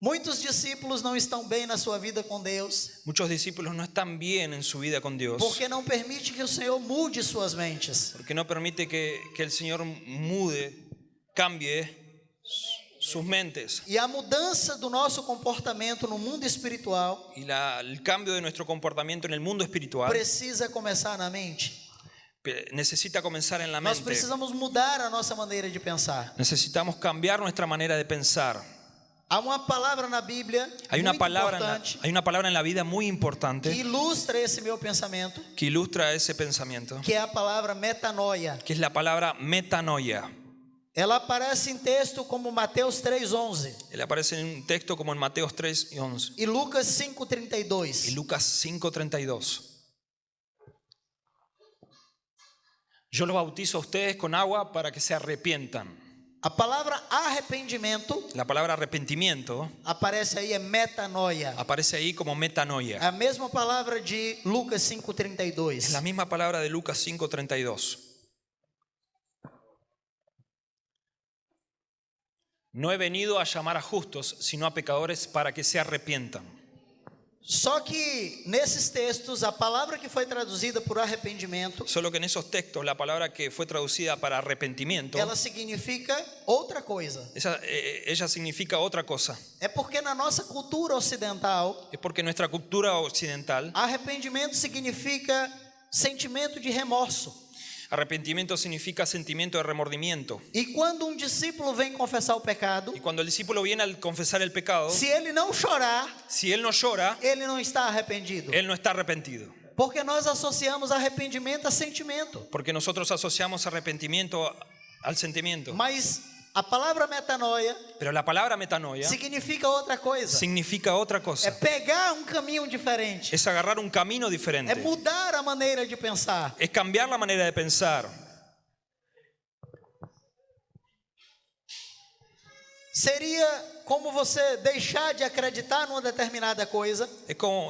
C: Muitos discípulos não estão bem na sua vida com Deus
D: Muchos discípulos no están bien en su vida con Dios
C: porque não permite que o Senhor mude suas mentes.
D: porque no permite que el Señor cambie sus mentes.
C: E a mudança do nosso comportamento no mundo espiritual
D: Y el cambio de nuestro comportamiento en el mundo espiritual
C: precisa começar na mente.
D: necesita comenzar en la
C: Nós
D: mente.
C: precisamos mudar a nossa maneira de pensar.
D: Necesitamos cambiar nuestra manera de pensar.
C: Há uma palavra na Bíblia
D: Hay una
C: muito
D: palabra en la vida muy
C: que
D: importante
C: ilustra esse meu pensamento,
D: que ilustra ese pensamiento,
C: que é a palavra metanoia.
D: que es la palabra metanoia.
C: Ela aparece em texto como Mateus 3:11
D: Él aparece en un texto como en Mateos 3:11
C: e Lucas
D: y
C: 5:32.
D: Lucas 5:32. Yo los bautizo a ustedes con agua para que se arrepientan.
C: A palavra arrependimento
D: La palabra arrepentimiento
C: aparece aí, é metanoia.
D: aparece ahí como metanoia.
C: É a mesma palavra de Lucas
D: Es
C: 5:32.
D: la misma palabra de Lucas 5:32. No he venido a llamar a justos, sino a pecadores para que se arrepientan.
C: Só que nesses textos, a palavra que foi traduzida por arrependimento,
D: Solo que en esos textos la palabra que fue traducida para arrepentimiento,
C: ela significa outra coisa.
D: ella significa otra cosa.
C: É porque na nossa cultura ocidental,
D: Es porque nuestra cultura occidental,
C: arrependimento significa sentimento de remorso.
D: arrepentimiento significa sentimiento de remordimiento.
C: E quando um discípulo vem confessar o pecado,
D: Y cuando el discípulo viene al confesar el pecado,
C: se ele não chorar,
D: si él no llora,
C: ele não está arrependido.
D: él no está arrepentido.
C: Porque nós associamos arrependimento a sentimento.
D: Porque nosotros asociamos arrepentimiento al sentimiento.
C: Mas a palavra metanoia
D: Pero la palabra metanoia
C: significa outra coisa.
D: significa otra
C: É
D: cosa.
C: pegar um caminho diferente.
D: Es agarrar un camino
C: É
D: diferente.
C: mudar a maneira de pensar.
D: Es cambiar la manera de pensar.
C: Seria como você deixar de acreditar numa determinada coisa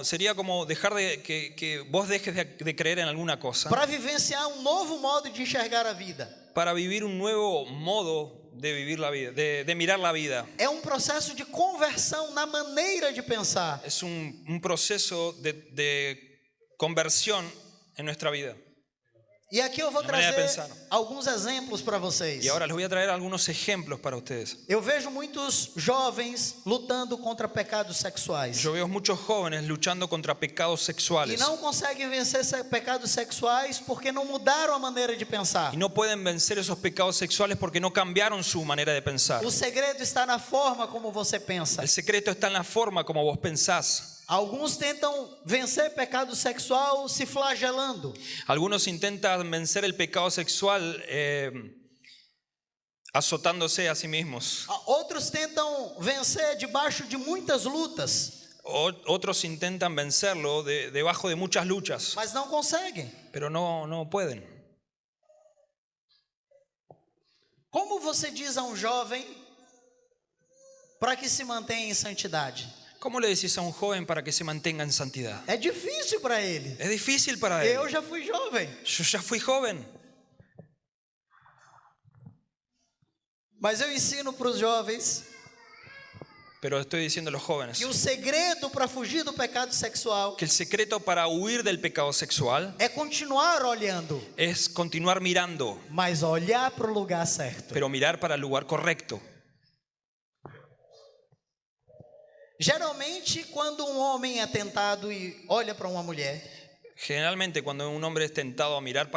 D: Sería como dejar que vos dejes de creer en alguna cosa
C: para vivenciar um novo modo de enxergar a vida.
D: para vivir un nuevo modo de vivir la vida, de mirar la vida.
C: É um processo de conversão na maneira de pensar.
D: Es un proceso de conversión en nuestra vida.
C: E aqui eu vou
D: La manera de
C: trazer
D: pensar.
C: alguns exemplos para vocês.
D: Y ahora les voy a traer algunos ejemplos para ustedes.
C: Eu vejo muitos jovens lutando contra pecados sexuais.
D: Yo veo muchos jóvenes luchando contra pecados
C: E
D: sexuales
C: não conseguem vencer pecados sexuais porque não mudaram a maneira de pensar.
D: y no pueden vencer esos pecados sexuales porque no cambiaron su manera de pensar.
C: O segredo está na forma como você pensa.
D: El secreto está en la forma como vos pensás.
C: Alguns tentam vencer pecado sexual se flagelando.
D: Algunos intentan vencer el pecado sexual azotándose a sí mismos.
C: Outros tentam vencer debaixo de muitas lutas,
D: Otros intentan vencerlo debajo de muchas luchas,
C: mas não conseguem.
D: pero no pueden.
C: Como você diz a um jovem para que se mantenha em santidade?
D: ¿Cómo le decís a un joven para que se mantenga en santidad?
C: É difícil para ele.
D: Es difícil para él.
C: Eu já fui jovem,
D: Yo ya fui joven,
C: mas eu ensino para os jovens
D: pero estoy diciendo a los jóvenes
C: que o segredo para fugir do pecado sexual
D: que el secreto para huir del pecado sexual
C: é continuar olhando,
D: es continuar mirando,
C: mas olhar para o lugar certo.
D: pero mirar para el lugar correcto.
C: Geralmente, quando um homem é tentado e olha para uma mulher,
D: Generalmente cuando un hombre es tentado a mirar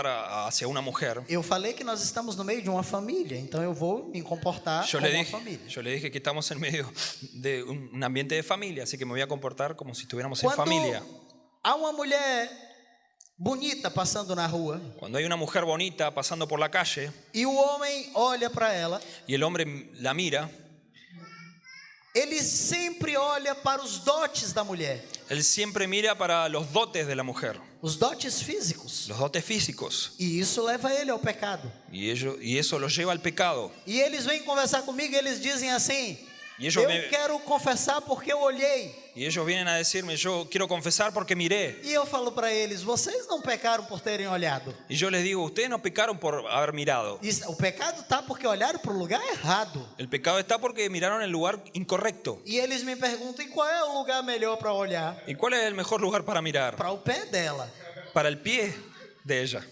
D: hacia una mujer,
C: eu falei que nós estamos no meio de uma família, então eu vou me comportar como uma família.
D: yo le dije que estamos en medio de un ambiente de familia, así que me voy a comportar como si estuviéramos en
C: Quando
D: familia.
C: há uma mulher bonita passando na rua
D: Cuando hay una mujer bonita pasando por la calle
C: e o homem olha para ela,
D: y el hombre la mira,
C: ele sempre olha para os dotes da mulher,
D: él siempre mira para los dotes de la mujer,
C: os dotes físicos,
D: los dotes físicos,
C: e isso leva ele ao pecado.
D: y eso los lleva al pecado.
C: E eles vêm conversar comigo e eles dizem assim:
D: E ellos
C: eu
D: me-
C: quero confessar porque eu olhei.
D: Y ellos vienen a decirme, yo quiero confesar porque miré.
C: E eu falo para eles: vocês não pecaram por terem olhado.
D: Y yo les digo, ustedes no pecaron por haber mirado.
C: O pecado está porque olharam para o lugar errado.
D: El pecado está porque miraron el lugar incorrecto.
C: E eles me perguntam: e qual é o lugar melhor para olhar?
D: ¿Y cuál es el mejor lugar para mirar?
C: Para o pé dela.
D: Para el pie de ella.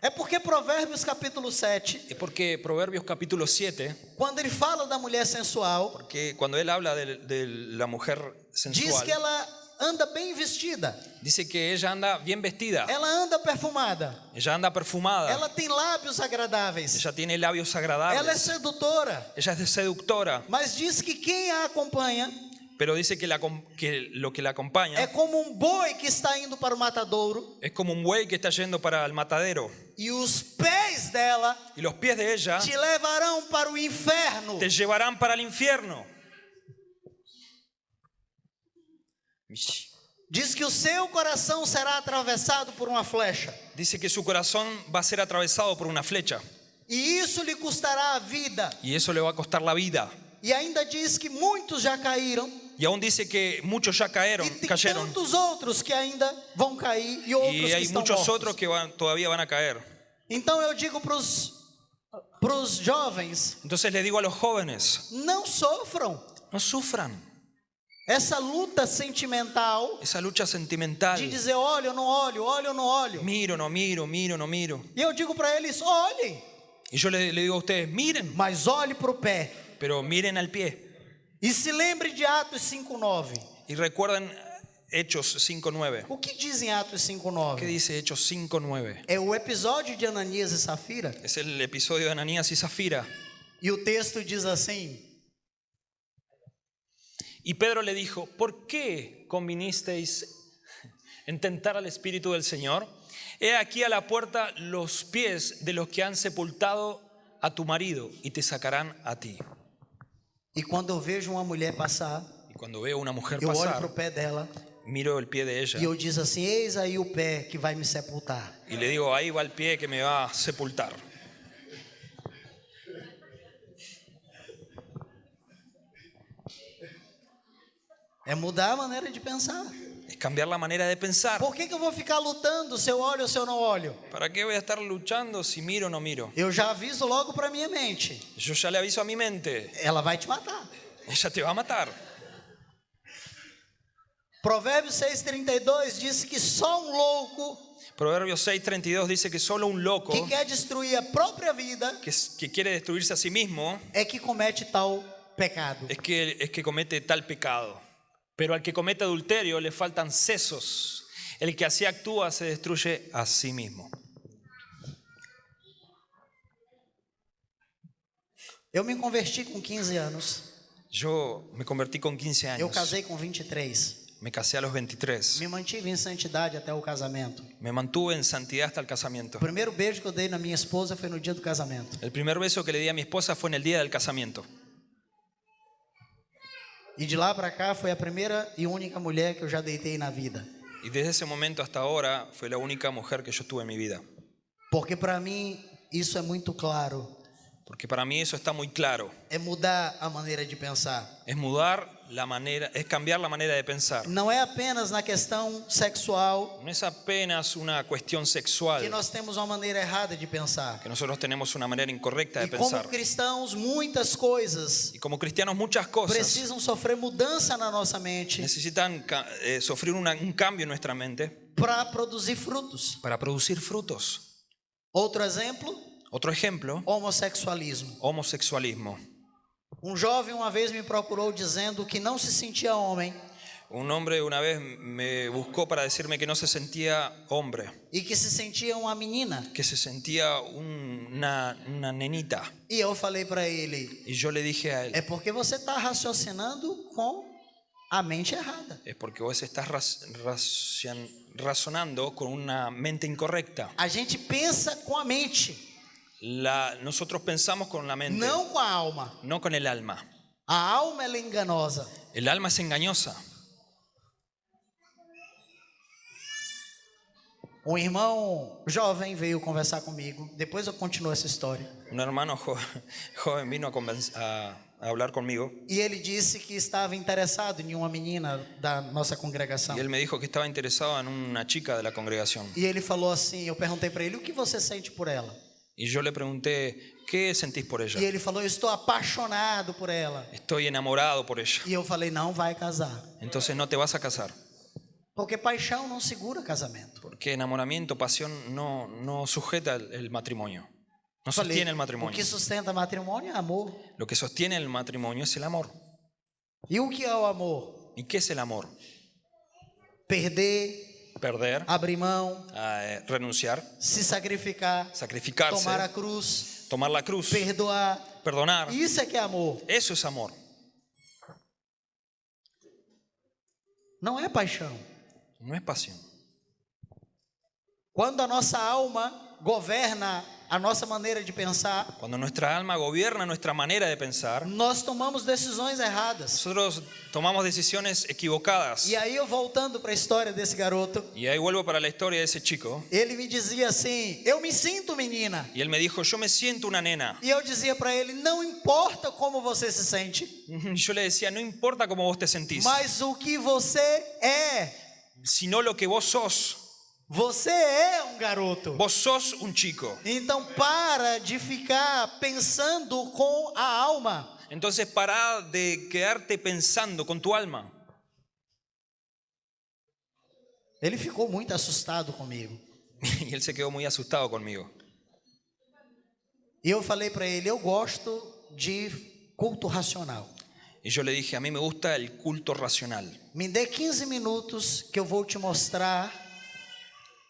C: É porque Provérbios capítulo 7,
D: Es porque Proverbios capítulo 7,
C: quando ele fala da mulher sensual,
D: que cuando él habla de la mujer
C: diz
D: sensual,
C: que ela anda bem vestida,
D: dice que ella anda bien vestida,
C: ela anda perfumada,
D: ella anda perfumada,
C: ela tem lábios agradáveis,
D: ella tiene labios
C: ela é
D: agradables,
C: sedutora,
D: ella es seductora,
C: mas diz que quem a acompanha
D: pero dice que lo que la acompaña
C: é como um boi que está indo para o matadouro
D: es como un buey que está yendo para el matadero,
C: e os pés dela
D: y los pies de ella
C: te levarão para o inferno.
D: te llevarán para el infierno.
C: Diz que o seu coração será atravessado por uma flecha.
D: Dice que su corazón va a ser atravesado por una flecha
C: E isso lhe custará a vida.
D: y eso le va a costar la vida.
C: E ainda diz que muitos já caíram.
D: Y aún dice que muchos ya
C: E tem
D: cayeron
C: tantos outros que ainda vão cair e outros
D: y
C: que
D: hay
C: estão
D: muchos
C: mortos.
D: otros que todavía van a caer.
C: Então eu digo para os jovens,
D: Entonces le digo a los jóvenes,
C: não sofram
D: no sufran
C: essa luta sentimental
D: esa lucha sentimental.
C: de dizer, olha, eu não olho, olha, eu não olho.
D: Miro, no miro, miro, no miro.
C: E eu digo para eles, olhem,
D: Y yo le digo a ustedes, miren,
C: mas olhe para o pé.
D: pero miren al pie.
C: E se lembre de Atos 5:9.
D: Y recuerden Hechos 5:9.
C: O que diz em Atos
D: ¿Qué
C: 5:9?
D: dice Hechos 5:9?
C: É o episódio de Ananias e Safira.
D: Es el episodio de Ananías y Zafira.
C: E o texto diz assim:
D: Y Pedro le dijo, ¿por qué convinisteis en tentar al Espíritu del Señor? He aquí a la puerta los pies de los que han sepultado a tu marido y te sacarán a ti.
C: E quando eu vejo uma mulher passar,
D: Y cuando veo una mujer
C: eu olho para
D: pasar,
C: o pé dela
D: miro el pie de ella
C: e eu diz assim: eis aí o pé que vai me sepultar.
D: y le digo, ahí va el pie que me va a sepultar.
C: É mudar a maneira de pensar.
D: Es cambiar la manera de pensar.
C: Por que eu vou ficar lutando se eu olho ou se eu não olho?
D: ¿Para qué voy a estar luchando si miro o no miro?
C: Eu já aviso logo para minha mente:
D: Yo ya le aviso a mi mente,
C: ela vai te matar.
D: ella te va a matar.
C: Provérbios 6:32 diz que só um louco
D: Proverbios 6:32 dice que solo un loco
C: que quer destruir a própria vida
D: que quiere destruirse a sí mismo
C: é que comete tal pecado.
D: es que comete tal pecado. Pero al que comete adulterio le faltan sesos. El que así actúa se destruye a sí mismo.
C: Eu me converti com 15 anos.
D: Yo me convertí con 15
C: Eu
D: años.
C: casei com 23.
D: Me casé a los 23.
C: Me mantive em santidade até o casamento.
D: Me mantuve en santidad hasta el casamiento.
C: O primeiro beijo que eu dei na minha esposa foi no dia do casamento.
D: El primer beso que le di a mi esposa fue en el día del casamiento.
C: E de lá para cá foi a primeira e única mulher que eu já deitei na vida.
D: Y desde ese momento hasta ahora fue la única mujer que yo tuve en mi vida.
C: Porque para mim isso é muito claro.
D: Porque para mí eso está muy claro.
C: É mudar a maneira de pensar.
D: Es es cambiar la manera de pensar.
C: Não é apenas na questão sexual
D: No es apenas una cuestión
C: que
D: sexual,
C: nós temos uma maneira errada de pensar.
D: que nosotros tenemos una manera incorrecta de
C: E como
D: pensar.
C: cristãos, muitas coisas
D: Y como cristianos muchas cosas
C: precisam sofrer mudança na nossa mente
D: necesitan sufrir un cambio en nuestra mente
C: para produzir frutos.
D: para producir frutos.
C: Outro exemplo,
D: Otro ejemplo,
C: homossexualismo.
D: homosexualismo.
C: Um jovem uma vez me procurou dizendo que não se sentia homem
D: Un hombre una vez me buscó para decirme que no se sentía hombre,
C: e que se sentia uma menina.
D: que se sentía una nenita.
C: E eu falei para ele:
D: Y yo le dije a él,
C: é porque você está raciocinando com a mente errada.
D: es porque vos estás razonando con una mente incorrecta.
C: A gente pensa com a mente,
D: Nosotros pensamos con la mente,
C: não com a alma.
D: no con el alma.
C: A alma ela é enganosa.
D: El alma es engañosa.
C: Um irmão jovem veio conversar comigo. Depois eu continuo essa história.
D: Un hermano joven vino a hablar conmigo
C: E ele disse que estava interessado em uma menina da nossa congregação.
D: y él me dijo que estaba interesado en una chica de la congregación.
C: E ele falou assim, eu perguntei para ele: o que você sente por ela?
D: Y yo le pregunté, ¿qué sentís por ella?
C: E ele falou: eu estou apaixonado por ela.
D: Estoy enamorado por ella.
C: E eu falei: não vai casar.
D: Entonces no te vas a casar.
C: Porque paixão não segura casamento.
D: Porque enamoramiento, pasión no sujeta el matrimonio. No
C: Falei,
D: sostiene el
C: o
D: matrimonio.
C: que sustenta matrimônio é amor.
D: Lo que sostiene el matrimonio es el amor.
C: E o que é o amor?
D: ¿Y qué es el amor?
C: Perder,
D: Perder,
C: abrir mão,
D: renunciar,
C: se sacrificar,
D: sacrificarse,
C: tomar a cruz,
D: tomar la cruz,
C: perdoar.
D: perdonar.
C: Isso é que é amor.
D: Eso es amor.
C: Não é paixão.
D: No es pasión.
C: Quando a nossa alma governa a nossa maneira de pensar,
D: Cuando nuestra alma gobierna nuestra manera de pensar,
C: nós tomamos decisões erradas.
D: nosotros tomamos decisiones equivocadas.
C: E aí eu voltando para a história desse garoto,
D: Y ahí vuelvo para la historia de ese chico.
C: ele me dizia assim: eu me sinto menina.
D: Y él me dijo, yo me siento una nena.
C: E eu dizia para ele: não importa como você se sente,
D: Yo le decía, no importa cómo vos te sentís,
C: mas o que você é.
D: sino lo que vos sos.
C: Você é um garoto.
D: Vos sos un chico.
C: Então para de ficar pensando com a alma.
D: Entonces pará de quedarte pensando con tu alma.
C: Ele ficou muito assustado comigo.
D: Y él se quedó muy asustado conmigo.
C: E eu falei para ele: eu gosto de culto racional.
D: Y yo le dije, a mí me gusta el culto racional.
C: Me dê 15 minutos que eu vou te mostrar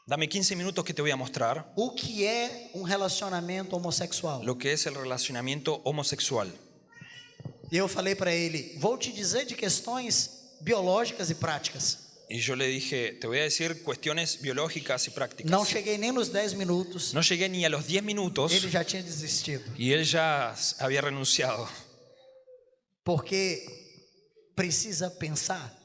D: Dame 15 minutos que te voy a mostrar
C: o que é um relacionamento homossexual.
D: lo que es el relacionamiento homosexual.
C: E eu falei para ele: vou te dizer de questões biológicas e práticas.
D: Y yo le dije, te voy a decir cuestiones biológicas y prácticas.
C: Não cheguei nem nos 10 minutos.
D: No llegué ni a los 10 minutos
C: Ele já tinha desistido.
D: y él ya había renunciado.
C: Porque precisa pensar.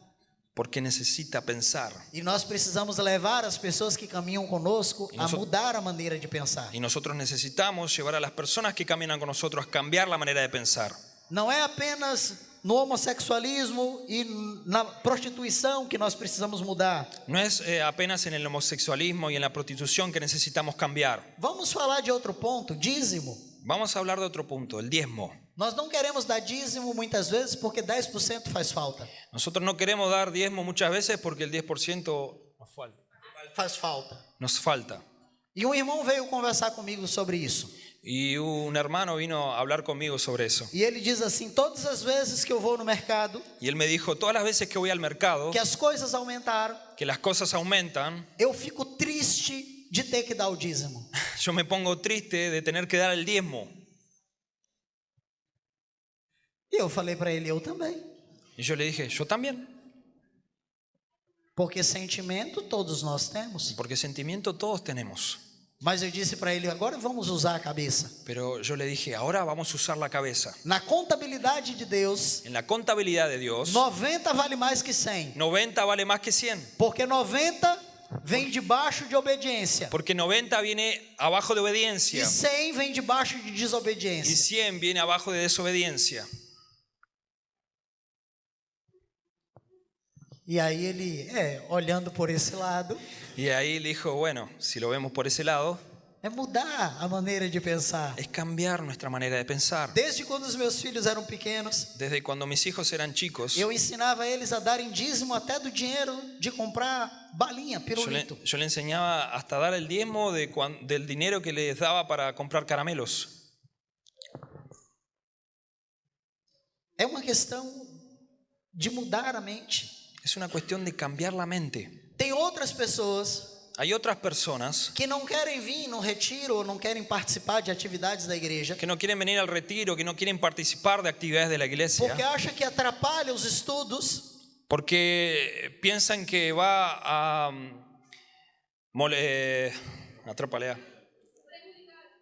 D: Porque necesita pensar.
C: E nós precisamos levar as pessoas que caminham conosco a mudar a maneira de pensar.
D: Y nosotros necesitamos llevar a las personas que caminan con nosotros a cambiar la manera de pensar.
C: Não é apenas no homossexualismo e na prostituição que nós precisamos mudar.
D: No es apenas en el homosexualismo y en la prostitución que necesitamos cambiar.
C: Vamos falar de outro ponto: dízimo.
D: Vamos a hablar de otro punto, el diezmo.
C: Nós não queremos dar dízimo muitas vezes porque 10% faz falta.
D: Nosotros no queremos dar diezmo muchas veces porque el 10%
C: Faz falta.
D: nos falta.
C: E um irmão veio conversar comigo sobre isso.
D: Y un hermano vino a hablar conmigo sobre eso.
C: E ele diz assim: todas as vezes que eu vou no mercado,
D: Y él me dijo, todas las veces que voy al mercado,
C: que as coisas aumentaram,
D: que las cosas aumentan,
C: eu fico triste de ter que dar o dízimo.
D: yo me pongo triste de tener que dar el diezmo.
C: E eu falei para ele: eu também.
D: Y yo le dije, yo también.
C: Porque sentimento todos nós temos.
D: Porque sentimiento todos tenemos.
C: Mas eu disse para ele: agora vamos usar a cabeça.
D: Pero yo le dije, ahora vamos a usar la cabeza.
C: Na contabilidade de Deus,
D: En la contabilidad de Dios,
C: 90 vale mais que 100.
D: 90 vale más que 100.
C: Porque 90 vem debaixo de obediência.
D: Porque 90 viene abajo de
C: E
D: obediencia.
C: 100 vem debaixo de
D: Y
C: desobediência.
D: 100 viene abajo de desobediencia.
C: E aí ele, olhando por esse lado,
D: Y ahí le dijo, bueno, si lo vemos por ese lado,
C: é mudar a maneira de pensar.
D: es cambiar nuestra manera de pensar.
C: Desde quando os meus filhos eram pequenos,
D: Desde cuando mis hijos eran chicos,
C: eu ensinava eles a darem dízimo até do dinheiro de comprar balinha,
D: yo
C: pirulito.
D: le enseñaba hasta dar el diezmo del dinero que les daba para comprar caramelos.
C: É uma questão de mudar a mente.
D: Es una cuestión de cambiar la mente.
C: Tem outras pessoas
D: Hay otras personas
C: que não querem vir no retiro ou não querem participar de atividades da igreja
D: que no quieren venir al retiro, que no quieren participar de actividades de la iglesia,
C: porque acha que atrapalha os estudos,
D: porque piensan que va a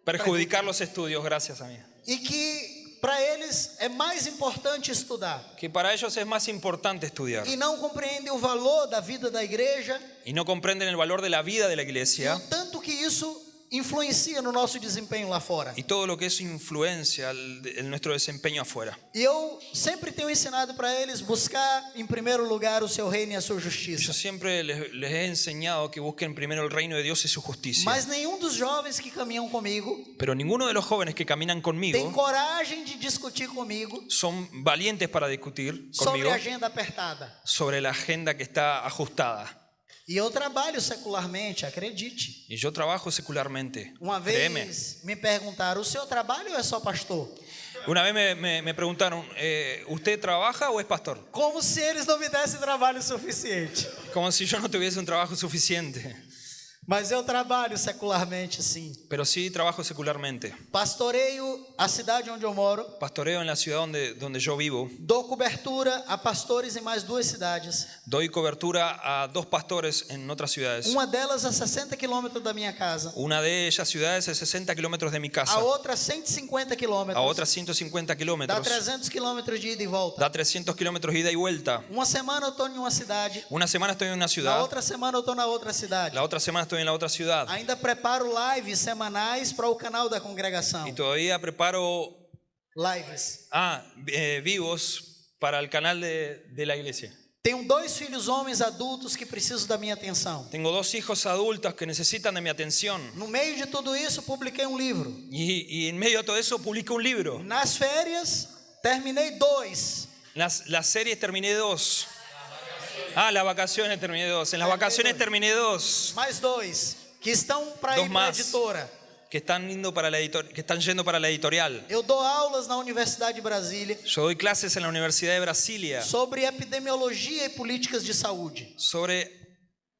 D: perjudicar los estudios, gracias a mí.
C: e que para eles é mais importante estudar
D: Que para ellos es más importante estudiar
C: e não compreendem o valor da vida da igreja
D: y no comprenden el valor de la vida de la
C: e
D: iglesia
C: o tanto que isso influencia no nosso desempenho lá fora.
D: y todo lo que eso influencia en nuestro desempeño afuera.
C: E eu sempre tenho ensinado para eles buscar em primeiro lugar o seu reino e a sua
D: Yo
C: justiça.
D: siempre les he enseñado que busquen primero el reino de Dios y su justicia.
C: Mas nenhum dos jovens que caminham comigo
D: Pero ninguno de los jóvenes que caminan
C: tem
D: conmigo
C: coragem de discutir comigo
D: son valientes para discutir
C: sobre
D: conmigo
C: a agenda apertada.
D: sobre la agenda que está ajustada.
C: E eu trabalho secularmente, acredite.
D: Y yo trabajo secularmente.
C: Uma
D: Créeme.
C: vez me perguntaram: o seu trabalho ou é só pastor?
D: Una vez me preguntaron, ¿usted trabaja o es pastor?
C: Como se eles não me dessem trabalho suficiente.
D: Como si yo no tuviese un trabajo suficiente.
C: Mas eu trabalho secularmente, sim.
D: Pero sí trabajo secularmente.
C: Pastoreio a cidade onde eu moro.
D: Pastoreo en la ciudad donde yo vivo.
C: Dou cobertura a pastores em mais 2 cidades.
D: Doy cobertura a 2 pastores en otras ciudades.
C: Uma delas a 60 quilômetros da minha casa.
D: Una de ellas ciudades es 60 kilómetros de mi casa.
C: A outra 150 quilômetros.
D: A otras 150
C: Dá
D: kilómetros.
C: 300 quilômetros de ida e volta.
D: Da 300 kilómetros ida y vuelta.
C: Uma semana eu estou em uma cidade.
D: Una semana estoy en una
C: Na
D: ciudad.
C: outra semana eu estou na outra cidade.
D: La otra semana estoy en la otra ciudad.
C: Ainda preparo lives semanais para o canal da congregação.
D: Y todavía preparo
C: Lives.
D: vivos para el canal de la iglesia.
C: Tenho 2 filhos homens adultos que precisam da minha atenção.
D: Tengo 2 hijos adultos que necesitan de mi atención.
C: No meio de tudo isso, publiquei um livro.
D: Y en medio de todo eso publico un libro.
C: Nas férias, terminei 2.
D: Las series terminé 2. Las vacaciones terminé 2. En las vacaciones terminé 2.
C: Mais 2 que estão para
D: Dos
C: ir para a
D: más.
C: editora.
D: Que están yendo para la editorial.
C: Eu dou aulas na Universidade de Brasília
D: Yo doy clases en la Universidad de Brasilia
C: sobre epidemiologia e políticas de saúde.
D: sobre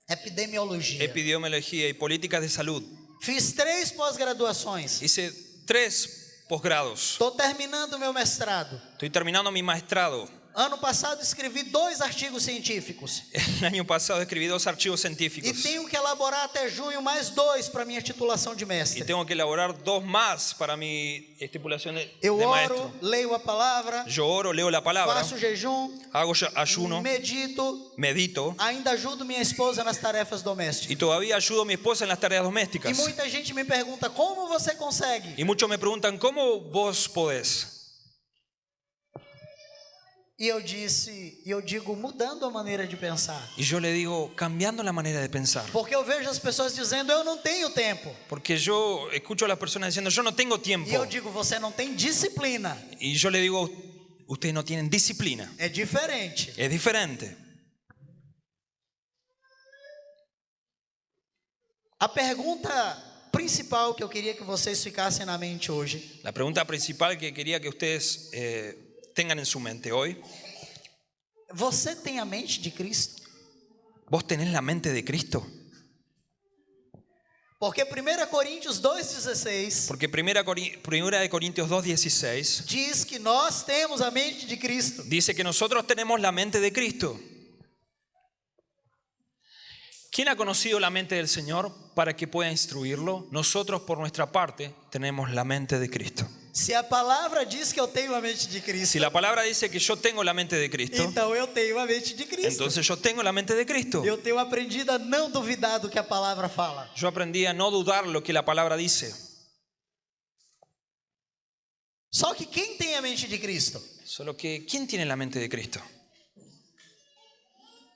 C: Epidemiologia.
D: epidemiología y políticas de salud.
C: Fiz 3 pós-graduações.
D: Hice 3 posgrados.
C: Estou terminando o meu mestrado.
D: Estoy terminando mi maestrado.
C: Ano passado escrevi 2 artigos científicos.
D: El año pasado escribí 2 archivos
C: E
D: científicos.
C: tenho que elaborar até junho mais 2 para minha titulação de
D: Y
C: mestre.
D: tengo que elaborar 2 más para mi estipulación de
C: Eu oro,
D: maestro.
C: leio a palavra,
D: Yo oro, leo la palabra,
C: faço jejum,
D: hago ayuno,
C: medito,
D: medito
C: ainda ajudo minha esposa nas tarefas domésticas.
D: y todavía ayudo a mi esposa en las tareas
C: E
D: domésticas.
C: muita gente me pergunta: como você consegue?
D: Y muchos me preguntan, ¿cómo vos podés?
C: E eu digo mudando a maneira de pensar.
D: Y yo le digo, cambiando la manera de pensar.
C: Porque eu vejo as pessoas dizendo, eu não tenho tempo.
D: Porque yo escucho a las personas diciendo, yo no tengo tiempo.
C: E eu digo, você não tem disciplina.
D: Y yo le digo, ustedes no tienen disciplina.
C: É diferente.
D: Es diferente.
C: A pergunta principal que eu queria que vocês ficassem na mente hoje
D: La pregunta principal que quería que ustedes tengan en su mente hoy.
C: Você tem a mente de Cristo?
D: ¿Vos tenés la mente de Cristo?
C: Porque 1 Coríntios 2,16
D: Porque primera de Corintios 2:16
C: diz que nós temos a mente de Cristo.
D: dice que nosotros tenemos la mente de Cristo. ¿Quién ha conocido la mente del Señor para que pueda instruirlo? Nosotros por nuestra parte tenemos la mente de Cristo.
C: Se a palavra diz que eu tenho a mente de Cristo,
D: Si la palabra dice que yo tengo la mente de Cristo,
C: então eu tenho a mente de Cristo.
D: entonces yo tengo la mente de Cristo.
C: Eu tenho aprendido a não duvidar do que a palavra fala.
D: Yo aprendí a no dudar lo que la palabra dice.
C: Só que quem tem a mente de Cristo?
D: Solo que, ¿quién tiene la mente de Cristo?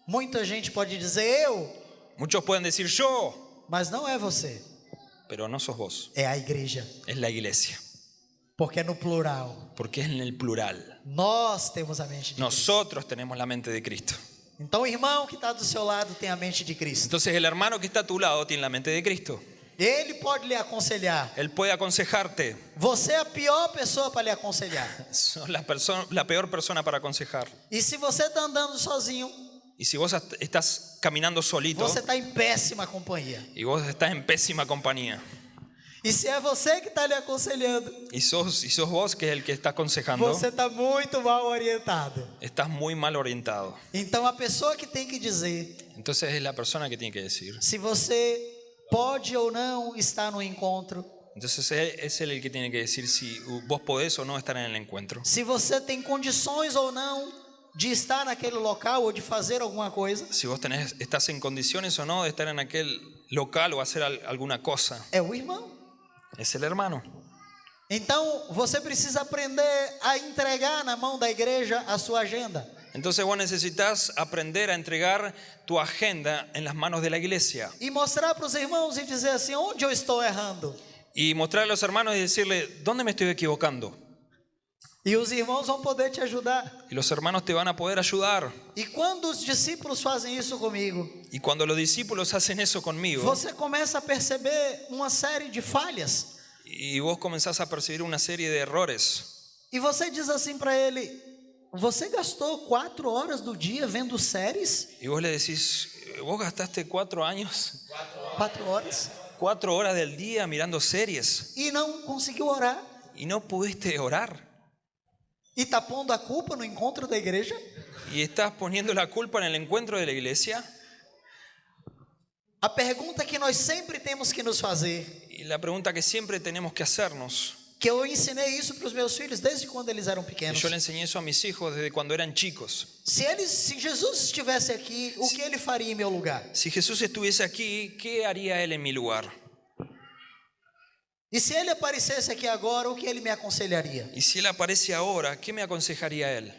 C: Muita gente pode dizer eu,
D: Muchos pueden decir yo,
C: mas não é você,
D: pero no sos vos,
C: é a igreja,
D: es la iglesia,
C: porque é no plural.
D: porque es en el plural.
C: Nós temos a mente de Cristo.
D: Nosotros tenemos la mente de Cristo.
C: Então o irmão que está do seu lado tem a mente de Cristo.
D: Entonces el hermano que está a tu lado tiene la mente de Cristo.
C: Ele pode lhe aconselhar.
D: Él puede aconsejarte.
C: Você é a pior pessoa para lhe aconselhar.
D: Sos la peor persona para aconsejar.
C: E se você está andando sozinho,
D: Y si vos estás caminando solito
C: você está em péssima companhia.
D: y vos estás en pésima compañía,
C: E se é você que está lhe aconselhando,
D: y sos vos que es el que está aconsejando,
C: você está muito mal orientado.
D: estás muy mal orientado.
C: Então a pessoa que tem que dizer
D: Entonces es la persona que tiene que decir.
C: se você pode ou não estar no encontro,
D: Entonces es él el que tiene que decir si vos podés o no estar en el encuentro.
C: se você tem condições ou não de estar naquele local ou de fazer alguma coisa,
D: Si vos estás en condiciones o no de estar en aquel local o hacer alguna cosa.
C: é o irmão.
D: Es el hermano.
C: Então você precisa aprender a entregar na mão da igreja a sua agenda.
D: Entonces vos necesitas aprender a entregar tu agenda en las manos de la iglesia
C: E mostrar para os irmãos e dizer assim, onde eu estou errando?
D: y mostrar a los hermanos y decirle, ¿dónde me estoy equivocando?
C: E os irmãos vão poder te ajudar.
D: Y los hermanos te van a poder ayudar.
C: E quando os discípulos fazem isso comigo,
D: Y cuando los discípulos hacen eso conmigo
C: você começa a perceber uma série de falhas.
D: y vos comenzás a percibir una serie de errores
C: E você diz assim para ele, você gastou 4 horas do dia vendo séries?
D: y vos le decís, vos gastaste 4 años,
C: 4 horas?
D: 4 horas del día mirando series
C: E não conseguiu orar?
D: y no pudiste orar.
C: E está pondo a culpa no encontro da igreja?
D: Y estás poniendo la culpa en el encuentro de la iglesia.
C: A pergunta que nós sempre temos que nos fazer,
D: Y la pregunta que siempre tenemos que hacernos,
C: que eu ensinei isso para os meus filhos desde quando eles eram
D: y
C: pequenos.
D: yo le enseñé eso a mis hijos desde cuando eran chicos.
C: Se Jesus estivesse aqui, o que ele faria em meu lugar?
D: Si Jesús estuviese aquí, ¿qué haría él en mi lugar?
C: E se ele aparecesse aqui agora, o que ele me aconselharia?
D: Y si él aparece ahora, ¿qué me aconsejaría él?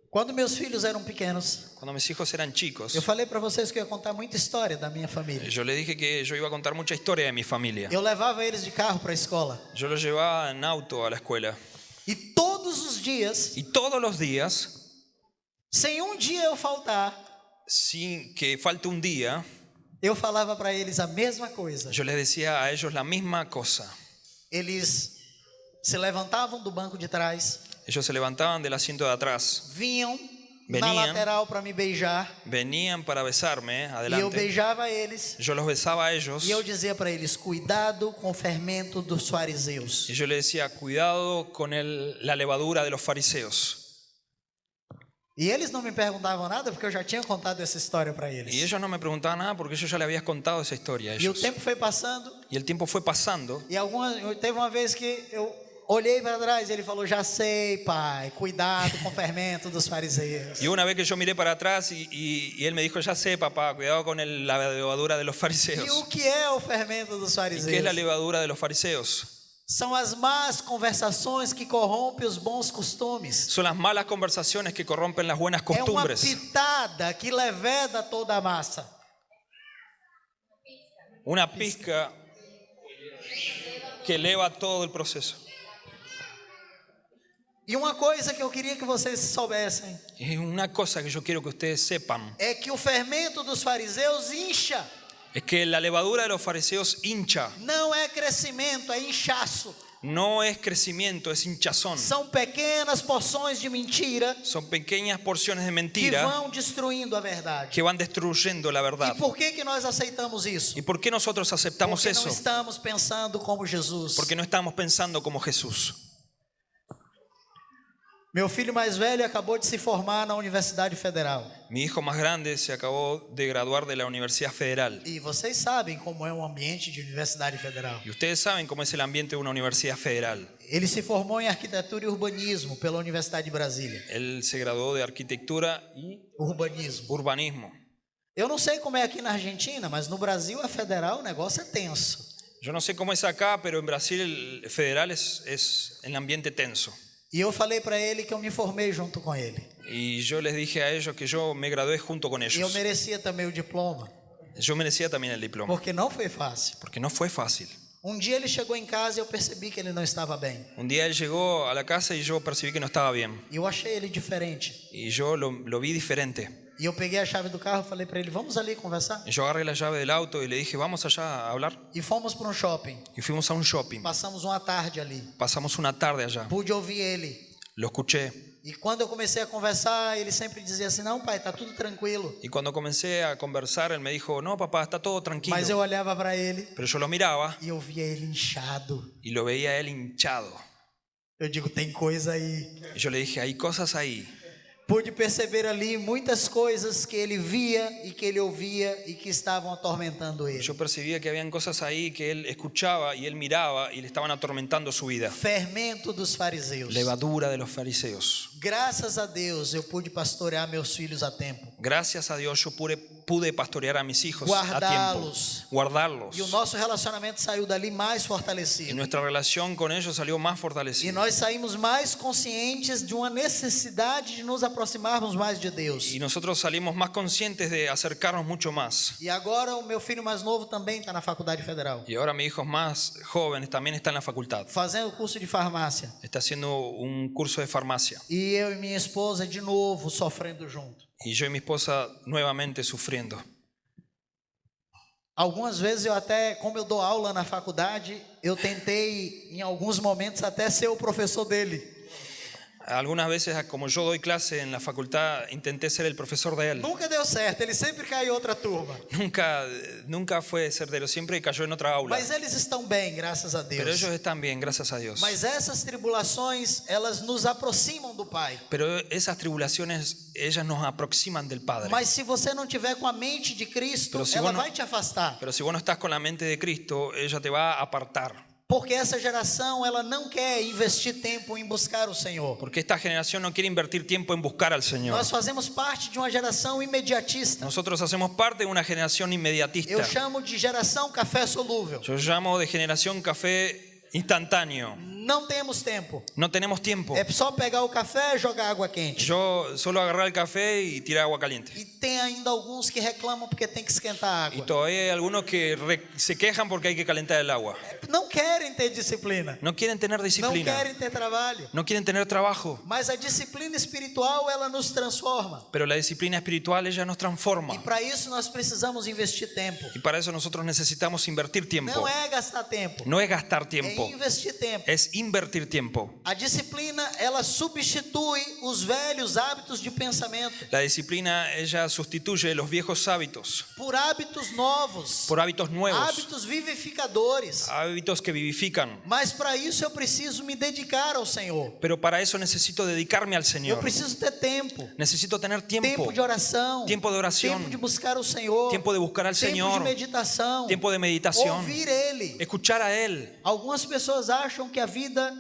C: Quando meus filhos eram pequenos,
D: Cuando mis hijos eran chicos,
C: eu falei para vocês que eu ia contar muita história da minha família.
D: yo le dije que yo iba a contar mucha historia de mi familia.
C: Eu levava eles de carro para a escola.
D: Yo los llevaba en auto a la escuela.
C: E todos os dias,
D: Y todos los días,
C: sem um dia eu faltar,
D: sin que falte un día,
C: eu falava para eles a mesma coisa.
D: yo les decía a ellos la misma cosa.
C: Eles se levantavam do banco de trás,
D: Ellos se levantaban del asiento de atrás,
C: vinham na
D: Venían.
C: lateral para me beijar,
D: venían para besarme
C: e eu
D: adelante.
C: beijava eles.
D: Yo los besaba a ellos
C: E eu dizia para eles, cuidado com o fermento dos fariseus.
D: y yo les decía, cuidado con la levadura de los fariseos.
C: E eles não me perguntavam nada porque eu já tinha contado essa história para eles.
D: Y ellos no me preguntaban nada porque yo ya le había contado esa historia a
C: E o
D: ellos.
C: tempo foi passando
D: Y el tiempo fue pasando.
C: e teve uma vez que eu olhei para trás e ele falou, já sei, pai, cuidado com o fermento dos fariseus.
D: Y una vez que yo miré para atrás y él me dijo, ya sé papá, cuidado con la levadura de los
C: E
D: fariseos.
C: o que é o fermento dos
D: ¿Y qué es la
C: fariseus?
D: levadura de los fariseos?
C: São as más conversações que corrompem os bons costumes.
D: Son las malas conversaciones que corrompen las buenas
C: É uma
D: costumbres.
C: pitada que leveda toda a massa.
D: Una pizca que eleva todo el proceso.
C: E uma coisa que eu queria que vocês soubessem
D: Y una cosa que yo quiero que ustedes sepan
C: é que o fermento dos fariseus incha.
D: es que la levadura de los fariseos hincha.
C: Não é crescimento, é inchaço.
D: No es crecimiento, es hinchazón.
C: São pequenas porções de mentira
D: Son pequeñas porciones de
C: que
D: mentira
C: vão destruindo a verdade.
D: que van destruyendo la
C: E
D: verdad.
C: por que nós aceitamos isso?
D: ¿Y por qué nosotros aceptamos
C: Porque não
D: eso?
C: estamos pensando como Jesus.
D: Porque no estamos pensando como Jesús.
C: Meu filho mais velho acabou de se formar na Universidade Federal.
D: Mi hijo más grande se acabó de graduar de la Universidad Federal.
C: E vocês sabem como é um ambiente de Universidade Federal.
D: Y ustedes saben cómo es el ambiente de una universidad federal.
C: Ele se formou em arquitetura e urbanismo pela Universidade de Brasília.
D: Él se graduó de arquitectura y
C: Urbanismo.
D: urbanismo.
C: Eu não sei como é aqui na Argentina, mas no Brasil a federal o negócio é tenso.
D: Yo no sé cómo es acá, pero en Brasil el federal es el ambiente tenso.
C: E eu falei para ele que eu me formei junto com ele.
D: Y yo les dije a ellos que yo me gradué junto con
C: E eu
D: ellos.
C: merecia também o diploma,
D: Yo merecía también el diploma,
C: porque não foi fácil.
D: porque no fue fácil.
C: Um dia ele chegou em casa e eu percebi que ele não estava bem.
D: Un día él llegó a la casa y yo percibí que no estaba bien.
C: E eu achei ele diferente.
D: Y yo lo vi diferente.
C: E eu peguei a chave do carro e falei para ele, vamos ali conversar?
D: Y yo agarré la llave del auto y le dije, vamos allá a hablar.
C: E fomos para um shopping.
D: Y fuimos a un shopping.
C: Passamos uma tarde ali.
D: Pasamos una tarde allá.
C: Pude ouvir ele.
D: Lo escuché.
C: E quando eu comecei a conversar, ele sempre dizia assim, não pai, tá tudo tranquilo.
D: Y cuando comencé a conversar, él me dijo, no papá, está todo tranquilo.
C: Mas eu olhava para ele
D: Pero yo lo miraba
C: e eu via ele inchado.
D: y lo veía a él hinchado.
C: Eu digo, tem coisa aí.
D: Y yo le dije, hay cosas ahí.
C: Pude perceber ali muitas coisas que ele via e que ele ouvia e que estavam atormentando ele.
D: Yo percibía que habían cosas ahí que él escuchaba y él miraba y le estaban atormentando su vida.
C: Fermento dos fariseus.
D: Levadura de los fariseos.
C: Graças a Deus eu pude pastorear meus filhos a tempo.
D: Gracias a Dios yo pude pastorear a mis hijos a tiempo.
C: Guardá-los.
D: Guardarlos.
C: E o nosso relacionamento saiu dali mais
D: Y
C: fortalecido.
D: nuestra relación con ellos salió más
C: E
D: fortalecida.
C: nós saímos mais conscientes de uma necessidade de nos aproximarmos mais de Deus.
D: Y nosotros salimos más conscientes de acercarnos mucho más.
C: E agora o meu filho mais novo também está na Faculdade Federal,
D: Y ahora mi hijo más joven también está en la facultad.
C: fazendo curso de farmácia.
D: Está haciendo un curso de farmacia.
C: E eu e minha esposa de novo sofrendo junto.
D: Y yo y mi esposa nuevamente sufriendo.
C: Algumas vezes eu até, como eu dou aula na faculdade, eu tentei em alguns momentos até ser o professor dele.
D: Algunas veces, como yo doy clase en la facultad, intenté ser el profesor de él.
C: Nunca deu certo, ele sempre cai em outra turma.
D: Nunca fue certero, siempre cayó en otra aula.
C: Mas eles estão bem, graças a
D: Pero
C: Deus.
D: ellos están bien, gracias a Dios.
C: Mas essas tribulações, elas nos aproximam do Pai.
D: Pero esas tribulaciones, ellas nos aproximan del Padre.
C: Mas se você não tiver com a mente de Cristo,
D: Pero se
C: ela
D: vos no-
C: vai te afastar.
D: Pero si vos no estás con la mente de Cristo, ella te va a apartar.
C: Porque essa geração, ela não quer investir tempo em buscar o Senhor.
D: Porque esta generación no quiere invertir tiempo en buscar al Señor.
C: Nós fazemos parte de uma geração imediatista.
D: Nosotros hacemos parte de una generación inmediatista.
C: Eu chamo de geração café solúvel.
D: Yo llamo de generación café instantáneo.
C: Não temos tempo.
D: No tenemos tiempo.
C: É só pegar o café e jogar água quente.
D: Yo solo agarrar el café y tirar agua caliente.
C: E tem ainda alguns que reclamam porque tem que esquentar a
D: Y
C: água.
D: todavía hay algunos que se quejan porque hay que calentar el agua.
C: Não querem ter disciplina.
D: No quieren tener
C: Não
D: disciplina.
C: querem ter trabalho.
D: No quieren tener trabajo.
C: Mas a disciplina espiritual, ela nos transforma.
D: Pero la disciplina espiritual ella nos transforma.
C: E para isso nós precisamos investir tempo.
D: Y para eso nosotros necesitamos invertir tiempo.
C: Não é gastar tempo.
D: No es gastar
C: É
D: tiempo,
C: investir tempo.
D: es invertir tiempo.
C: A disciplina, ela substitui os velhos hábitos de pensamento
D: La disciplina ella sustituye los viejos hábitos
C: por hábitos novos,
D: por hábitos nuevos,
C: hábitos vivificadores.
D: hábitos que vivifican.
C: Mas para isso eu preciso me dedicar ao Senhor.
D: Pero para eso necesito dedicarme al
C: Eu
D: Señor.
C: preciso ter tempo.
D: Necesito tener tiempo,
C: Tempo de oração.
D: Tiempo de oración.
C: Tempo de buscar o Senhor.
D: Tiempo de buscar al
C: Tempo
D: Señor.
C: de meditação.
D: Tiempo de meditación.
C: Ouvir Ele.
D: Escuchar a Él.
C: Algumas pessoas acham que a vida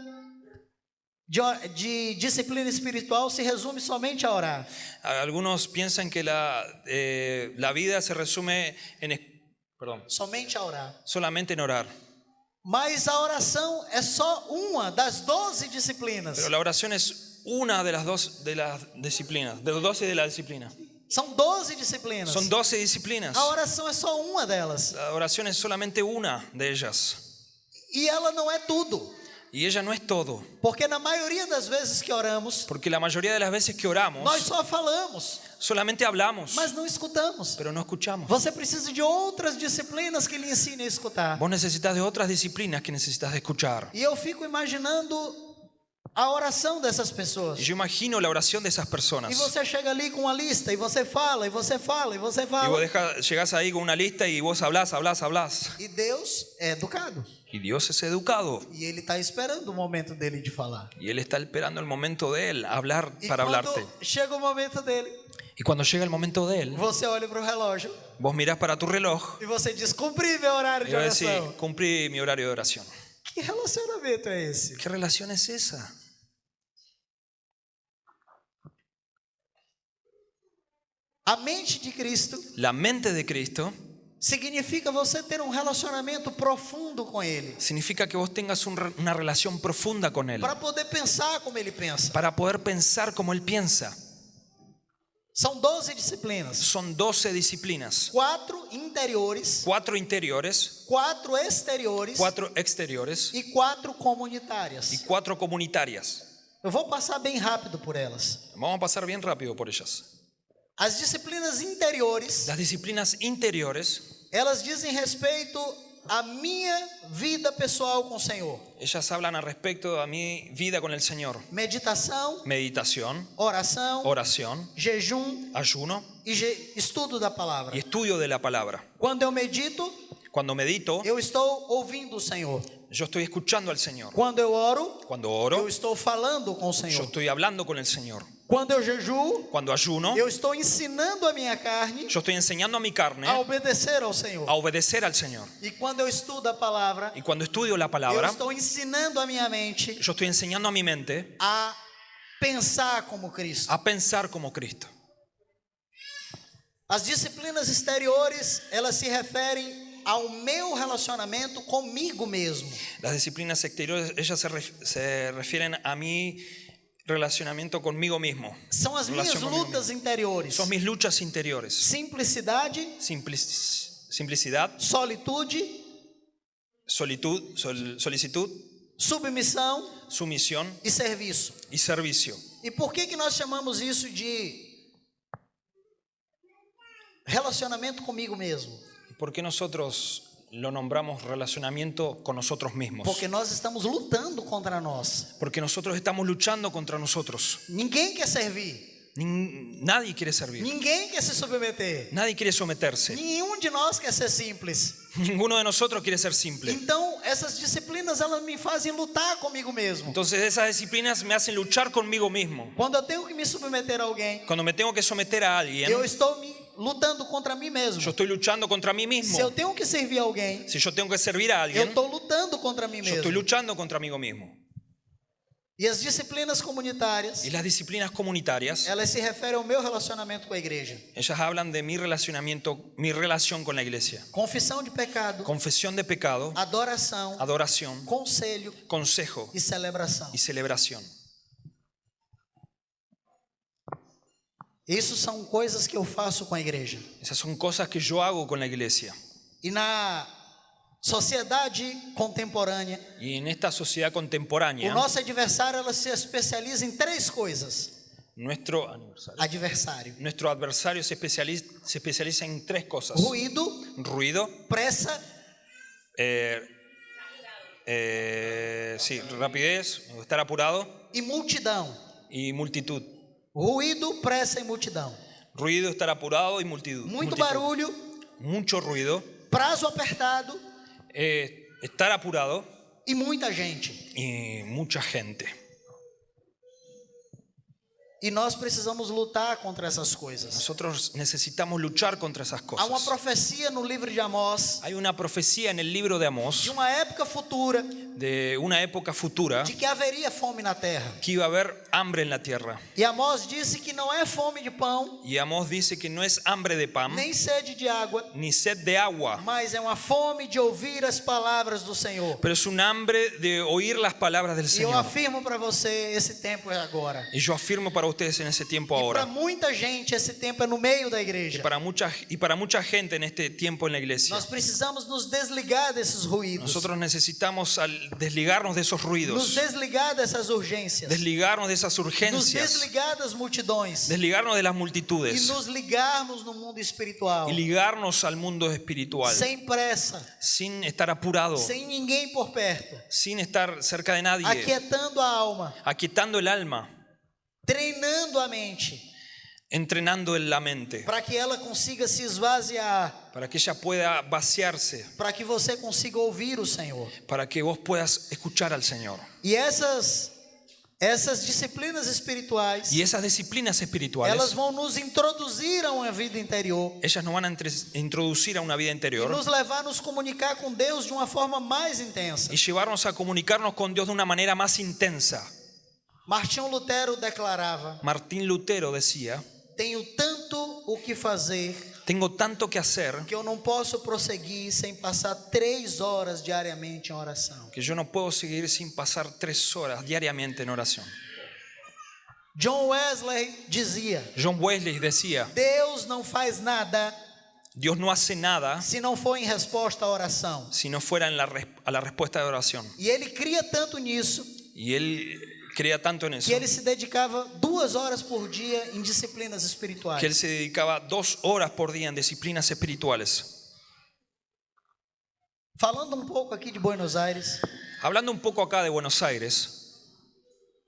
C: de disciplina espiritual se resume somente a orar.
D: Algunos piensan que la vida se resume en, perdón,
C: Somente a orar.
D: solamente en orar.
C: Mas a oração é só uma das 12 disciplinas.
D: Pero la oración es una de las disciplinas, de los 12 de la disciplina.
C: São 12 disciplinas.
D: Son 12 disciplinas.
C: A oração é só uma delas.
D: La oración es solamente una de ellas.
C: E ela não é tudo.
D: Y ella no es todo.
C: Porque na maioria das vezes que oramos,
D: Porque la mayoría de las veces que oramos,
C: nós só falamos,
D: solamente hablamos,
C: mas não escutamos.
D: pero no escuchamos.
C: Você precisa de outras disciplinas que lhe ensinem a escutar.
D: Vos necesitas de otras disciplinas que necesitas de escuchar.
C: E eu fico imaginando a oração dessas pessoas.
D: Y yo imagino la oración de esas personas.
C: E você chega ali com uma lista e você fala, e você fala, e você
D: Y
C: fala.
D: vos llegás ahí con una lista y vos hablás.
C: E Deus é educado.
D: Y Dios es educado.
C: E Ele está esperando o momento dele de falar.
D: Y Él está esperando el momento de Él, hablar
C: E
D: para
C: quando
D: hablarte.
C: chega o momento dele,
D: Y cuando llega el momento de Él,
C: você olha para o relógio
D: vos mirás para tu reloj
C: e você diz, cumpri meu horário
D: y
C: de
D: vos decís,
C: oração.
D: cumplí mi horario de oración.
C: Que relacionamento é esse?
D: ¿Qué relación es esa?
C: A mente de Cristo
D: La mente de Cristo
C: significa você ter um relacionamento profundo com Ele.
D: significa que vos tengas una relación profunda con Él,
C: Para poder pensar como Ele pensa.
D: para poder pensar como Él piensa.
C: São 12 disciplinas.
D: Son 12 disciplinas,
C: 4 interiores,
D: 4 interiores,
C: 4 exteriores
D: 4 exteriores
C: e 4
D: y
C: comunitárias.
D: 4 comunitarias.
C: Eu vou passar bem rápido por elas.
D: Vamos a pasar bien rápido por ellas.
C: As disciplinas interiores,
D: Las disciplinas interiores,
C: elas dizem respeito à minha vida pessoal com o Senhor.
D: ellas hablan al respecto a mi vida con el Señor.
C: Meditação,
D: Meditación,
C: oração,
D: oración,
C: jejum
D: ayuno
C: e estudo da palavra.
D: y estudio de la palabra.
C: Quando eu medito,
D: Cuando medito,
C: eu estou ouvindo o Senhor.
D: yo estoy escuchando al Señor.
C: Quando eu oro,
D: Cuando
C: eu
D: oro,
C: estou falando com o
D: yo
C: Senhor.
D: estoy hablando con el Señor.
C: Quando eu jejuo,
D: Cuando ayuno,
C: eu estou ensinando a minha carne
D: yo estoy enseñando a mi carne
C: a obedecer ao Senhor.
D: a obedecer al Señor.
C: E quando eu estudo a palavra,
D: Y cuando estudio la
C: eu
D: palabra,
C: estou ensinando a minha mente
D: yo estoy enseñando a mi mente
C: a pensar como Cristo.
D: a pensar como Cristo.
C: As disciplinas exteriores, elas se referem ao meu relacionamento comigo mesmo.
D: Las disciplinas exteriores, ellas se refieren a mi relacionamiento conmigo mismo.
C: São as minhas
D: Relación conmigo
C: lutas interiores.
D: Son mis luchas interiores.
C: Simplicidade,
D: Simplicidad,
C: solitude,
D: solicitud,
C: submissão
D: sumisión
C: e serviço.
D: y servicio.
C: E por que nós chamamos isso de relacionamento comigo mesmo?
D: ¿Por qué nosotros lo nombramos relacionamiento con nosotros mismos?
C: Porque nós estamos lutando contra nós.
D: Porque nosotros estamos luchando contra nosotros.
C: Ninguém quer servir.
D: Nadie quiere servir.
C: Ninguém quer se submeter.
D: Nadie quiere someterse.
C: Nenhum de nós quer ser simples.
D: Ninguno de nosotros quiere ser simple.
C: Então, essas disciplinas, elas me fazem lutar comigo mesmo.
D: Entonces esas disciplinas me hacen luchar conmigo mismo.
C: Quando eu tenho que me submeter a alguém,
D: Cuando me tengo que someter a alguien,
C: eu estou lutando contra mim mesmo.
D: yo estoy luchando contra mí
C: Se
D: mismo.
C: eu tenho que servir alguém,
D: Si yo tengo que servir a
C: eu
D: alguien,
C: estou lutando contra mim
D: yo estoy
C: mesmo.
D: luchando contra mí mismo.
C: E as disciplinas comunitárias,
D: Y las disciplinas comunitarias,
C: elas se referem ao meu relacionamento com a igreja.
D: ellas hablan de mi relacionamiento, mi relación con la iglesia.
C: Confissão de pecado,
D: Confesión de pecado,
C: adoração,
D: adoración,
C: conselho
D: consejo
C: e celebração.
D: y celebración.
C: Isso são coisas que eu faço com a igreja.
D: Esas son cosas que yo hago con la iglesia.
C: E na sociedade contemporânea,
D: Y en esta sociedad
C: o
D: contemporánea,
C: nosso adversário ela se especializa em 3 coisas.
D: nuestro adversario se especializa en 3 cosas.
C: Ruído,
D: Ruido,
C: pressa
D: sí, rapidez, estar apurado
C: e multidão.
D: y multitud.
C: Ruído, pressa e multidão.
D: Ruido, estar apurado y multitud.
C: Muito
D: multitud.
C: barulho,
D: Mucho ruido,
C: prazo apertado
D: estar apurado
C: e muita gente.
D: y mucha gente.
C: E nós precisamos lutar contra essas coisas.
D: Nosotros necesitamos luchar contra esas
C: Há uma
D: cosas.
C: profecia no livro de Amós
D: Hay una profecía en el libro de
C: de
D: Amós
C: uma época futura
D: de una época futura
C: de que haveria fome na terra.
D: que iba a haber hambre en la tierra.
C: E Amós disse que não é fome de pão,
D: Y Amós dice que no es hambre de pan
C: nem sede de água,
D: ni sed de agua,
C: mas é uma fome de ouvir as palavras do Senhor.
D: pero es un hambre de oír las palabras del
C: E eu
D: Señor.
C: afirmo para você, esse tempo é agora.
D: Y yo afirmo para ustedes en ese tiempo
C: E para
D: ahora.
C: muita gente, esse tempo é no meio da igreja.
D: Y para mucha gente en este tiempo en la iglesia.
C: Nós precisamos nos desligar desses ruídos,
D: Nosotros necesitamos desligarnos de esos
C: nos
D: ruidos,
C: desligar dessas urgências,
D: desligarnos de esas
C: nos
D: urgencias,
C: desligar das multidões
D: desligarnos de las
C: e
D: multitudes
C: nos ligarmos no mundo espiritual,
D: y ligarnos al mundo espiritual
C: sem pressa,
D: sin estar apurado,
C: sem ninguém por perto,
D: sin estar cerca de nadie,
C: aquietando a alma,
D: aquietando el alma,
C: treinando a mente,
D: entrenando en la mente
C: para que ela consiga se esvaziar,
D: para que ella pueda vaciarse,
C: para que você consiga ouvir o Senhor.
D: para que vos puedas escuchar al Señor.
C: E essas disciplinas espirituais,
D: Y esas disciplinas
C: elas
D: espirituales,
C: vão nos introduzir a uma vida interior
D: ellas nos van a introducir a una vida
C: e
D: interior
C: nos levar a nos comunicar com Deus de uma forma mais intensa.
D: y llevarnos a comunicarnos con Dios de una manera más intensa.
C: Martinho Lutero declarava:
D: Martín Lutero decía:
C: tenho tanto o que fazer
D: tengo tanto que hacer
C: que eu não posso prosseguir sem passar 3 horas diariamente em oração.
D: que yo no puedo seguir sin pasar 3 horas diariamente en oración.
C: John Wesley dizia:
D: John Wesley decía:
C: Deus não faz nada
D: Dios no hace nada
C: se não for em resposta à oração.
D: si no fuera a la respuesta de oración.
C: E ele cria tanto nisso
D: Y él creía tanto en eso
C: que ele se dedicava 2 horas por dia em disciplinas
D: que él
C: espirituais.
D: se dedicaba 2 horas por día en disciplinas espirituales.
C: Falando um pouco aqui de Buenos Aires,
D: Hablando un poco acá de Buenos Aires,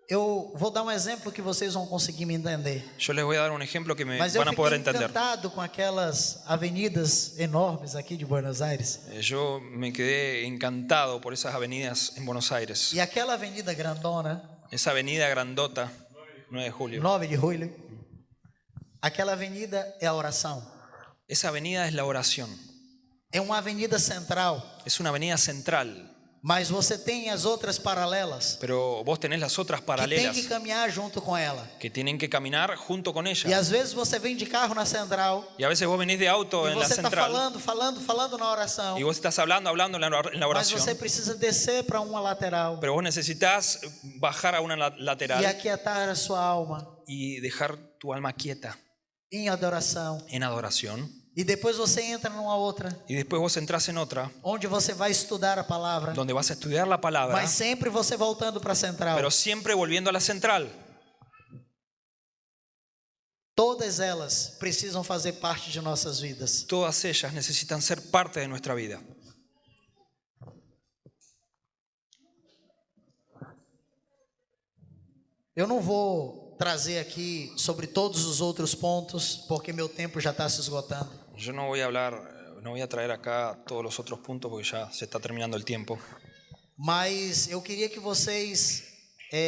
C: eu vou dar um exemplo que vocês vão conseguir me entender.
D: yo les voy a dar un ejemplo que me
C: Mas eu
D: van a poder
C: fiquei
D: entender.
C: encantado com aquelas avenidas enormes aqui de Buenos Aires.
D: Yo me quedé encantado por esas avenidas en Buenos Aires.
C: E aquela avenida grandona,
D: Esa avenida grandota, 9 de julio.
C: 9 de julho, aquela avenida é a oração.
D: Esa avenida es la oración.
C: É uma avenida central,
D: Es una avenida central,
C: mas você tem as outras paralelas
D: pero vos tenés las otras
C: que tem
D: paralelas
C: que caminhar junto com ela.
D: que tienen que caminar junto con
C: E
D: ella.
C: às vezes você vem de carro na central
D: Y a veces vos venís de auto
C: e
D: en la
C: você está
D: central
C: falando na oração,
D: y vos estás hablando en la
C: mas
D: oración,
C: você precisa descer para uma lateral
D: pero vos necesitas bajar a una
C: e
D: lateral
C: aquietar a sua alma
D: y dejar tu alma quieta
C: em adoração.
D: en adoración.
C: E depois você entra numa outra,
D: Y después vos entras en otra
C: onde você vai estudar a palavra,
D: donde vas a estudiar la palabra,
C: mas sempre você voltando para a central.
D: pero siempre volviendo a la central.
C: Todas elas precisam fazer parte de nossas vidas.
D: Todas ellas necesitan ser parte de nuestra vida.
C: Eu não vou trazer aqui sobre todos os outros pontos, porque meu tempo já está se esgotando.
D: Yo no voy a hablar, no voy a traer acá todos los otros puntos porque ya se está terminando el tiempo.
C: Mas eu queria que vocês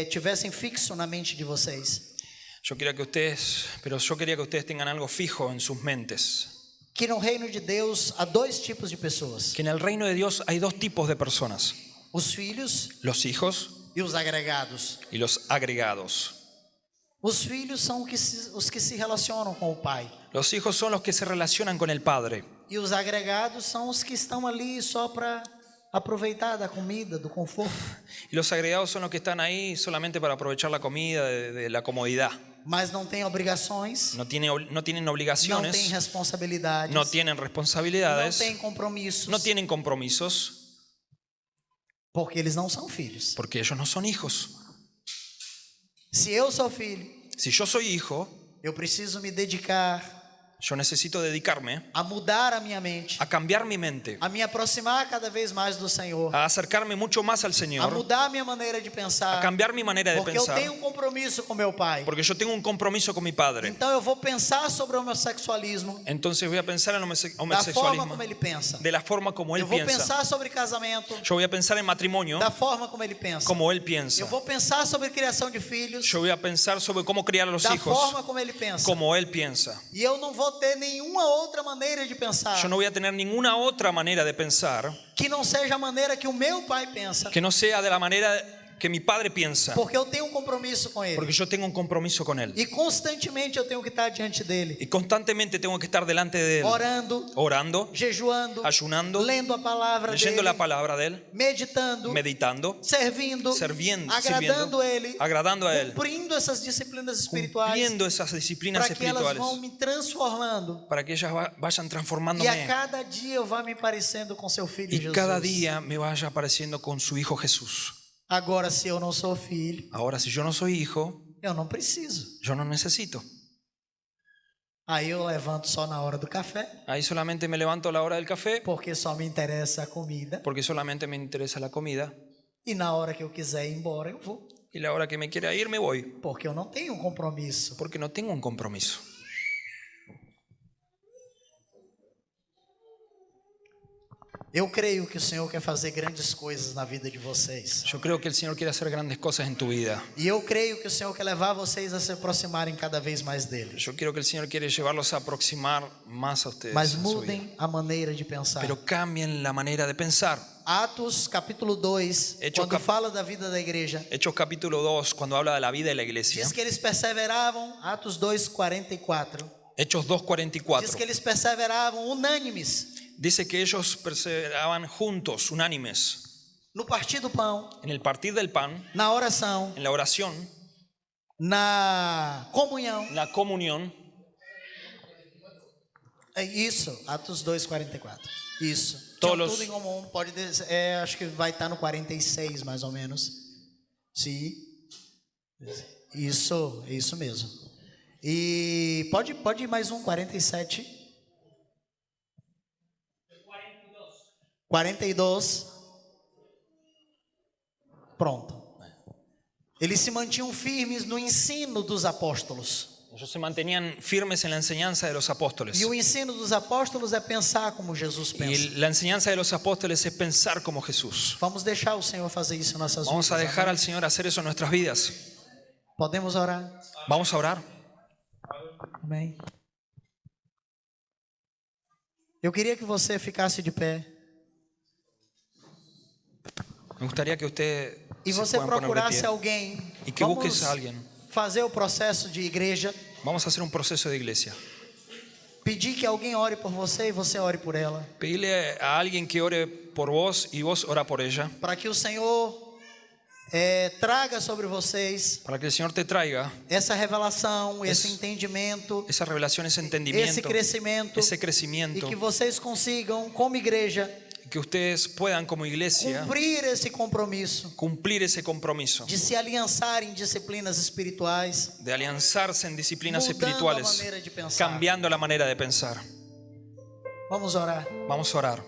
C: tivessem fixo na mente de vocês
D: Yo quería que ustedes tengan algo fijo en sus mentes.
C: que no reino de Deus há 2 tipos de pessoas:
D: Que en el reino de Dios hay 2 tipos de personas:
C: os filhos
D: los hijos
C: e os agregados.
D: y los agregados.
C: Os filhos são os que se relacionam com o pai,
D: Los hijos son los que se relacionan con el Padre
C: e os agregados são os que estão ali só para aproveitar da comida, do conforto.
D: y los agregados son los que están ahí solamente para aprovechar la comida, de la comodidad.
C: Mas não tem obrigações,
D: No tienen
C: não tem
D: obligaciones,
C: responsabilidades,
D: no tienen
C: não
D: responsabilidades,
C: tem compromissos,
D: no tienen compromisos,
C: porque eles não são filhos.
D: porque ellos no son hijos.
C: Se eu sou filho,
D: Si yo soy hijo,
C: eu preciso me dedicar
D: Yo necesito dedicarme
C: a mudar a minha mente,
D: a cambiar mi mente,
C: a me aproximar cada vez mais do Senhor,
D: a acercarme mucho más al
C: a
D: Señor,
C: mudar a minha maneira de
D: a
C: pensar,
D: cambiar mi manera de
C: porque eu
D: pensar,
C: tenho um compromisso com meu Pai.
D: porque yo tengo un compromiso con mi Padre.
C: Então eu vou pensar sobre o homossexualismo
D: Entonces voy a pensar en el
C: da forma
D: homosexualismo
C: como ele pensa.
D: de la forma como Él
C: Eu vou
D: piensa.
C: pensar sobre casamento
D: Yo voy a pensar en matrimonio
C: da forma como ele pensa.
D: como Él piensa.
C: Eu vou pensar sobre criação de filhos
D: Yo voy a pensar sobre cómo criar a los
C: da
D: hijos
C: forma como ele pensa.
D: como Él piensa.
C: E eu não vou ter nenhuma outra maneira de pensar
D: Yo no voy a tener ninguna otra manera de pensar
C: que não seja a maneira que o meu pai pensa,
D: que no sea de la manera que mi Padre piensa,
C: porque eu tenho um compromisso com
D: porque
C: ele.
D: yo tengo un compromiso con Él.
C: E constantemente eu tenho que estar diante dele,
D: Y constantemente tengo que estar delante de Él,
C: orando,
D: orando,
C: jejuando,
D: ayunando,
C: lendo a palavra
D: leyendo
C: dele,
D: la palabra de Él,
C: meditando,
D: meditando,
C: servindo,
D: sirviendo,
C: agradando ele,
D: agradando a Él,
C: cumprindo essas disciplinas espirituais,
D: cumpliendo esas disciplinas
C: para que elas
D: espirituales,
C: vão me transformando.
D: para que ellas vayan
C: E a
D: transformándome
C: cada dia eu vá me parecendo com seu filho
D: y
C: Jesus.
D: cada día me vaya apareciendo con su Hijo Jesús.
C: Agora, se eu não sou filho,
D: Ahora, si yo no soy hijo,
C: eu não preciso.
D: yo no necesito.
C: Aí eu levanto só na hora do café,
D: Ahí solamente me levanto a la hora del café
C: porque só me interessa a comida.
D: porque solamente me interesa la comida,
C: E na hora que eu quiser ir embora, eu vou,
D: y la hora que me quiera ir me voy
C: porque eu não tenho um compromisso.
D: porque no tengo un compromiso.
C: Eu creio que o Senhor quer fazer grandes coisas na vida de vocês.
D: Yo creo que el Señor quiere hacer grandes cosas en tu vida.
C: E eu creio que o Senhor quer levar vocês a se aproximarem cada vez mais dele.
D: Yo creo que el Señor quiere llevarlos a aproximar más a ustedes
C: Mas
D: en su vida.
C: mudem a maneira de pensar.
D: Pero cambien la manera de pensar.
C: Atos capítulo 2,
D: Hechos
C: quando fala da vida da igreja,
D: Hechos capítulo 2, cuando habla de la vida de la iglesia.
C: diz que eles perseveravam, Atos 2, 44.
D: Hechos
C: Diz que
D: 2:44.
C: eles perseveravam unânimes
D: Dice que ellos perseveraban juntos, unánimes,
C: no partir do pão,
D: en el partir del pan,
C: na oração,
D: en la oración,
C: na comunhão.
D: en la comunión.
C: É isso, Atos 2, 44. Isso.
D: Todos
C: Tinham
D: os-
C: tudo em comum, pode dizer, acho que vai estar no 46 mais ou menos. Sim. Isso mesmo. E pode ir mais um, 47. 42. Pronto. Eles se mantinham firmes no ensino dos apóstolos.
D: Ellos se mantenían firmes en la enseñanza de los apóstoles.
C: E o ensino dos apóstolos é pensar como Jesus
D: Y
C: pensa.
D: la enseñanza de los apóstoles es pensar como Jesús.
C: Vamos deixar o Senhor fazer isso em nossas
D: Vamos a
C: vidas.
D: dejar
C: amém?
D: al Señor hacer eso en nuestras vidas.
C: Podemos orar?
D: Vamos a orar.
C: Amém. Eu queria que você ficasse de pé
D: Me gustaría que usted
C: e
D: se
C: você
D: puedan poner de
C: procurasse
D: pie.
C: alguém.
D: Y que busques a alguien.
C: fazer o processo de igreja,
D: Vamos a hacer un proceso de iglesia.
C: pedir que alguém ore por você e você ore por ela,
D: Pedirle a alguien que ore por vos y vos ora por ella,
C: para que o Senhor traga sobre vocês
D: para que el Señor te traiga
C: essa revelação, esse
D: Esse-
C: entendimento,
D: esa revelación, ese
C: esse
D: entendimiento,
C: crescimento,
D: ese
C: e
D: crecimiento,
C: que vocês consigam, como igreja,
D: que ustedes puedan como iglesia
C: cumprir esse compromisso
D: cumplir ese compromiso
C: de se aliançar em disciplinas espirituais,
D: de alianzarse en disciplinas
C: mudando a
D: espirituales,
C: maneira de pensar.
D: cambiando la manera de pensar.
C: Vamos orar.
D: Vamos a orar.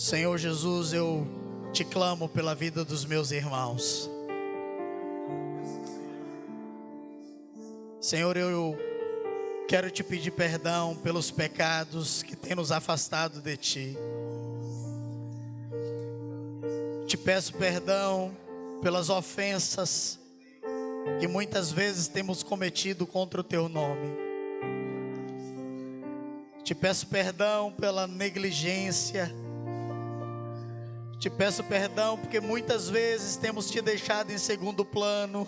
C: Senhor Jesus, eu te clamo pela vida dos meus irmãos. Senhor, eu quero te pedir perdão pelos pecados que têm nos afastado de ti. Te peço perdão pelas ofensas que muitas vezes temos cometido contra o teu nome. Te peço perdão pela negligência. Te peço perdão porque muitas vezes temos te deixado em segundo plano.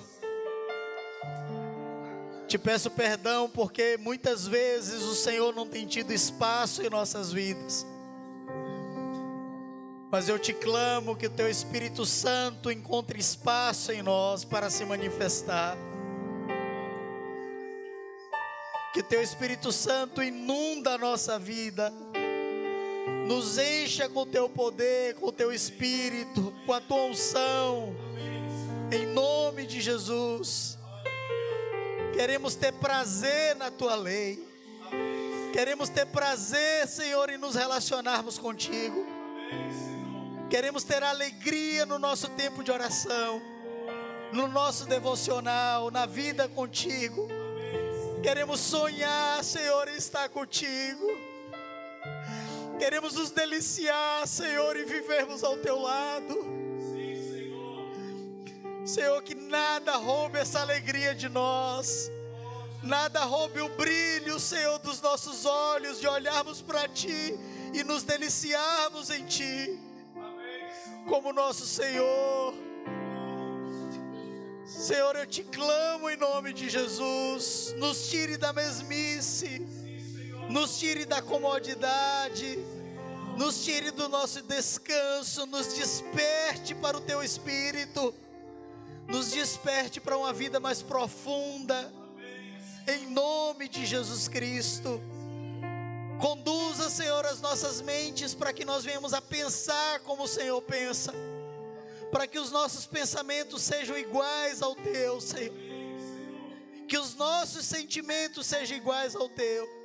C: Te peço perdão porque muitas vezes o Senhor não tem tido espaço em nossas vidas. Mas eu te clamo que o teu Espírito Santo encontre espaço em nós para se manifestar. Que teu Espírito Santo inunda a nossa vida. Nos encha com o teu poder, com o teu Espírito, com a tua unção. Em nome de Jesus. Queremos ter prazer na tua lei. Queremos ter prazer, Senhor, em nos relacionarmos contigo. Queremos ter alegria no nosso tempo de oração, no nosso devocional, na vida contigo. Queremos sonhar, Senhor, em estar contigo. Queremos nos deliciar, Senhor, e vivermos ao teu lado. Senhor, que nada roube essa alegria de nós. Nada roube o brilho, Senhor, dos nossos olhos, de olharmos para Ti e nos deliciarmos em Ti, como nosso Senhor. Senhor, eu te clamo em nome de Jesus. Nos tire da mesmice, nos tire da comodidade, nos tire do nosso descanso, nos desperte para o Teu Espírito, nos desperte para uma vida mais profunda, em nome de Jesus Cristo. Conduza, Senhor, as nossas mentes para que nós venhamos a pensar como o Senhor pensa, para que os nossos pensamentos sejam iguais ao Teu, Senhor, que os nossos sentimentos sejam iguais ao Teu.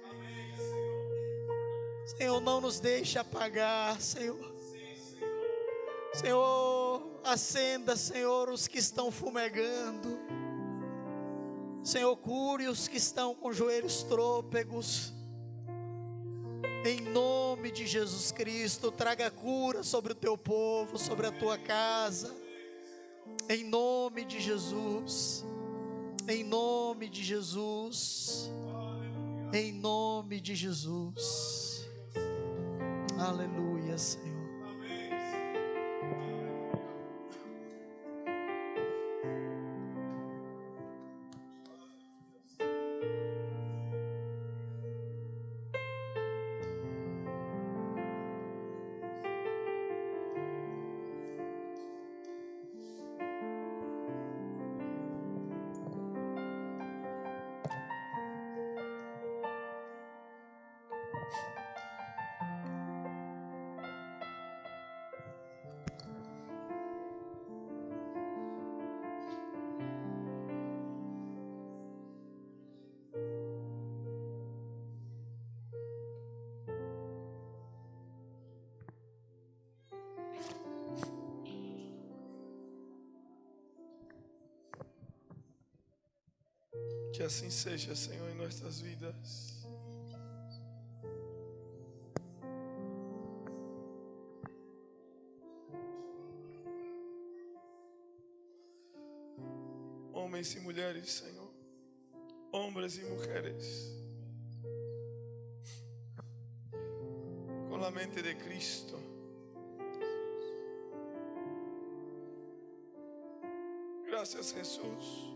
C: Senhor, não nos deixe apagar, Senhor. Senhor, acenda, Senhor, os que estão fumegando. Senhor, cure os que estão com joelhos trôpegos. Em nome de Jesus Cristo, traga cura sobre o teu povo, sobre a tua casa. Em nome de Jesus. Em nome de Jesus. Em nome de Jesus. Aleluia, Senhor.
A: Que assim seja, Senhor, em nossas vidas. Homens e mulheres, Senhor, homens e mulheres, com a mente de Cristo. Gracias, Jesús.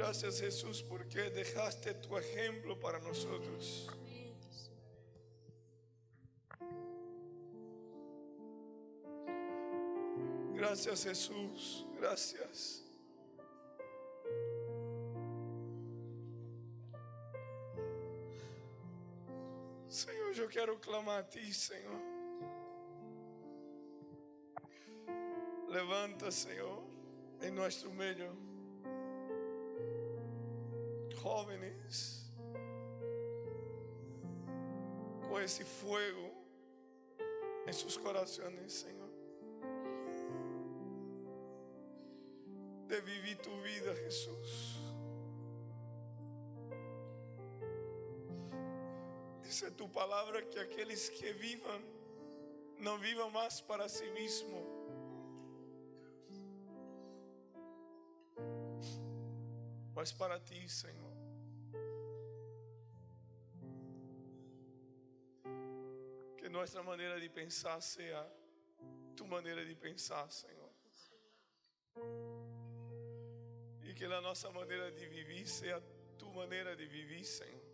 A: Gracias, Jesús, porque dejaste tu ejemplo para nosotros. Gracias, Jesús. Gracias. Senhor, eu quero clamar a ti, Senhor. Levanta, Senhor, em nosso meio jóvenes com Põe esse fuego en sus corazones, Señor, de vivir tu vida, Jesús. Dice tu palabra que aquellos que vivan, no vivan más para sí mismos, mas para ti, Señor. Que nuestra manera de pensar sea tu manera de pensar, Señor. Y que la nuestra manera de vivir sea tu manera de vivir, Señor.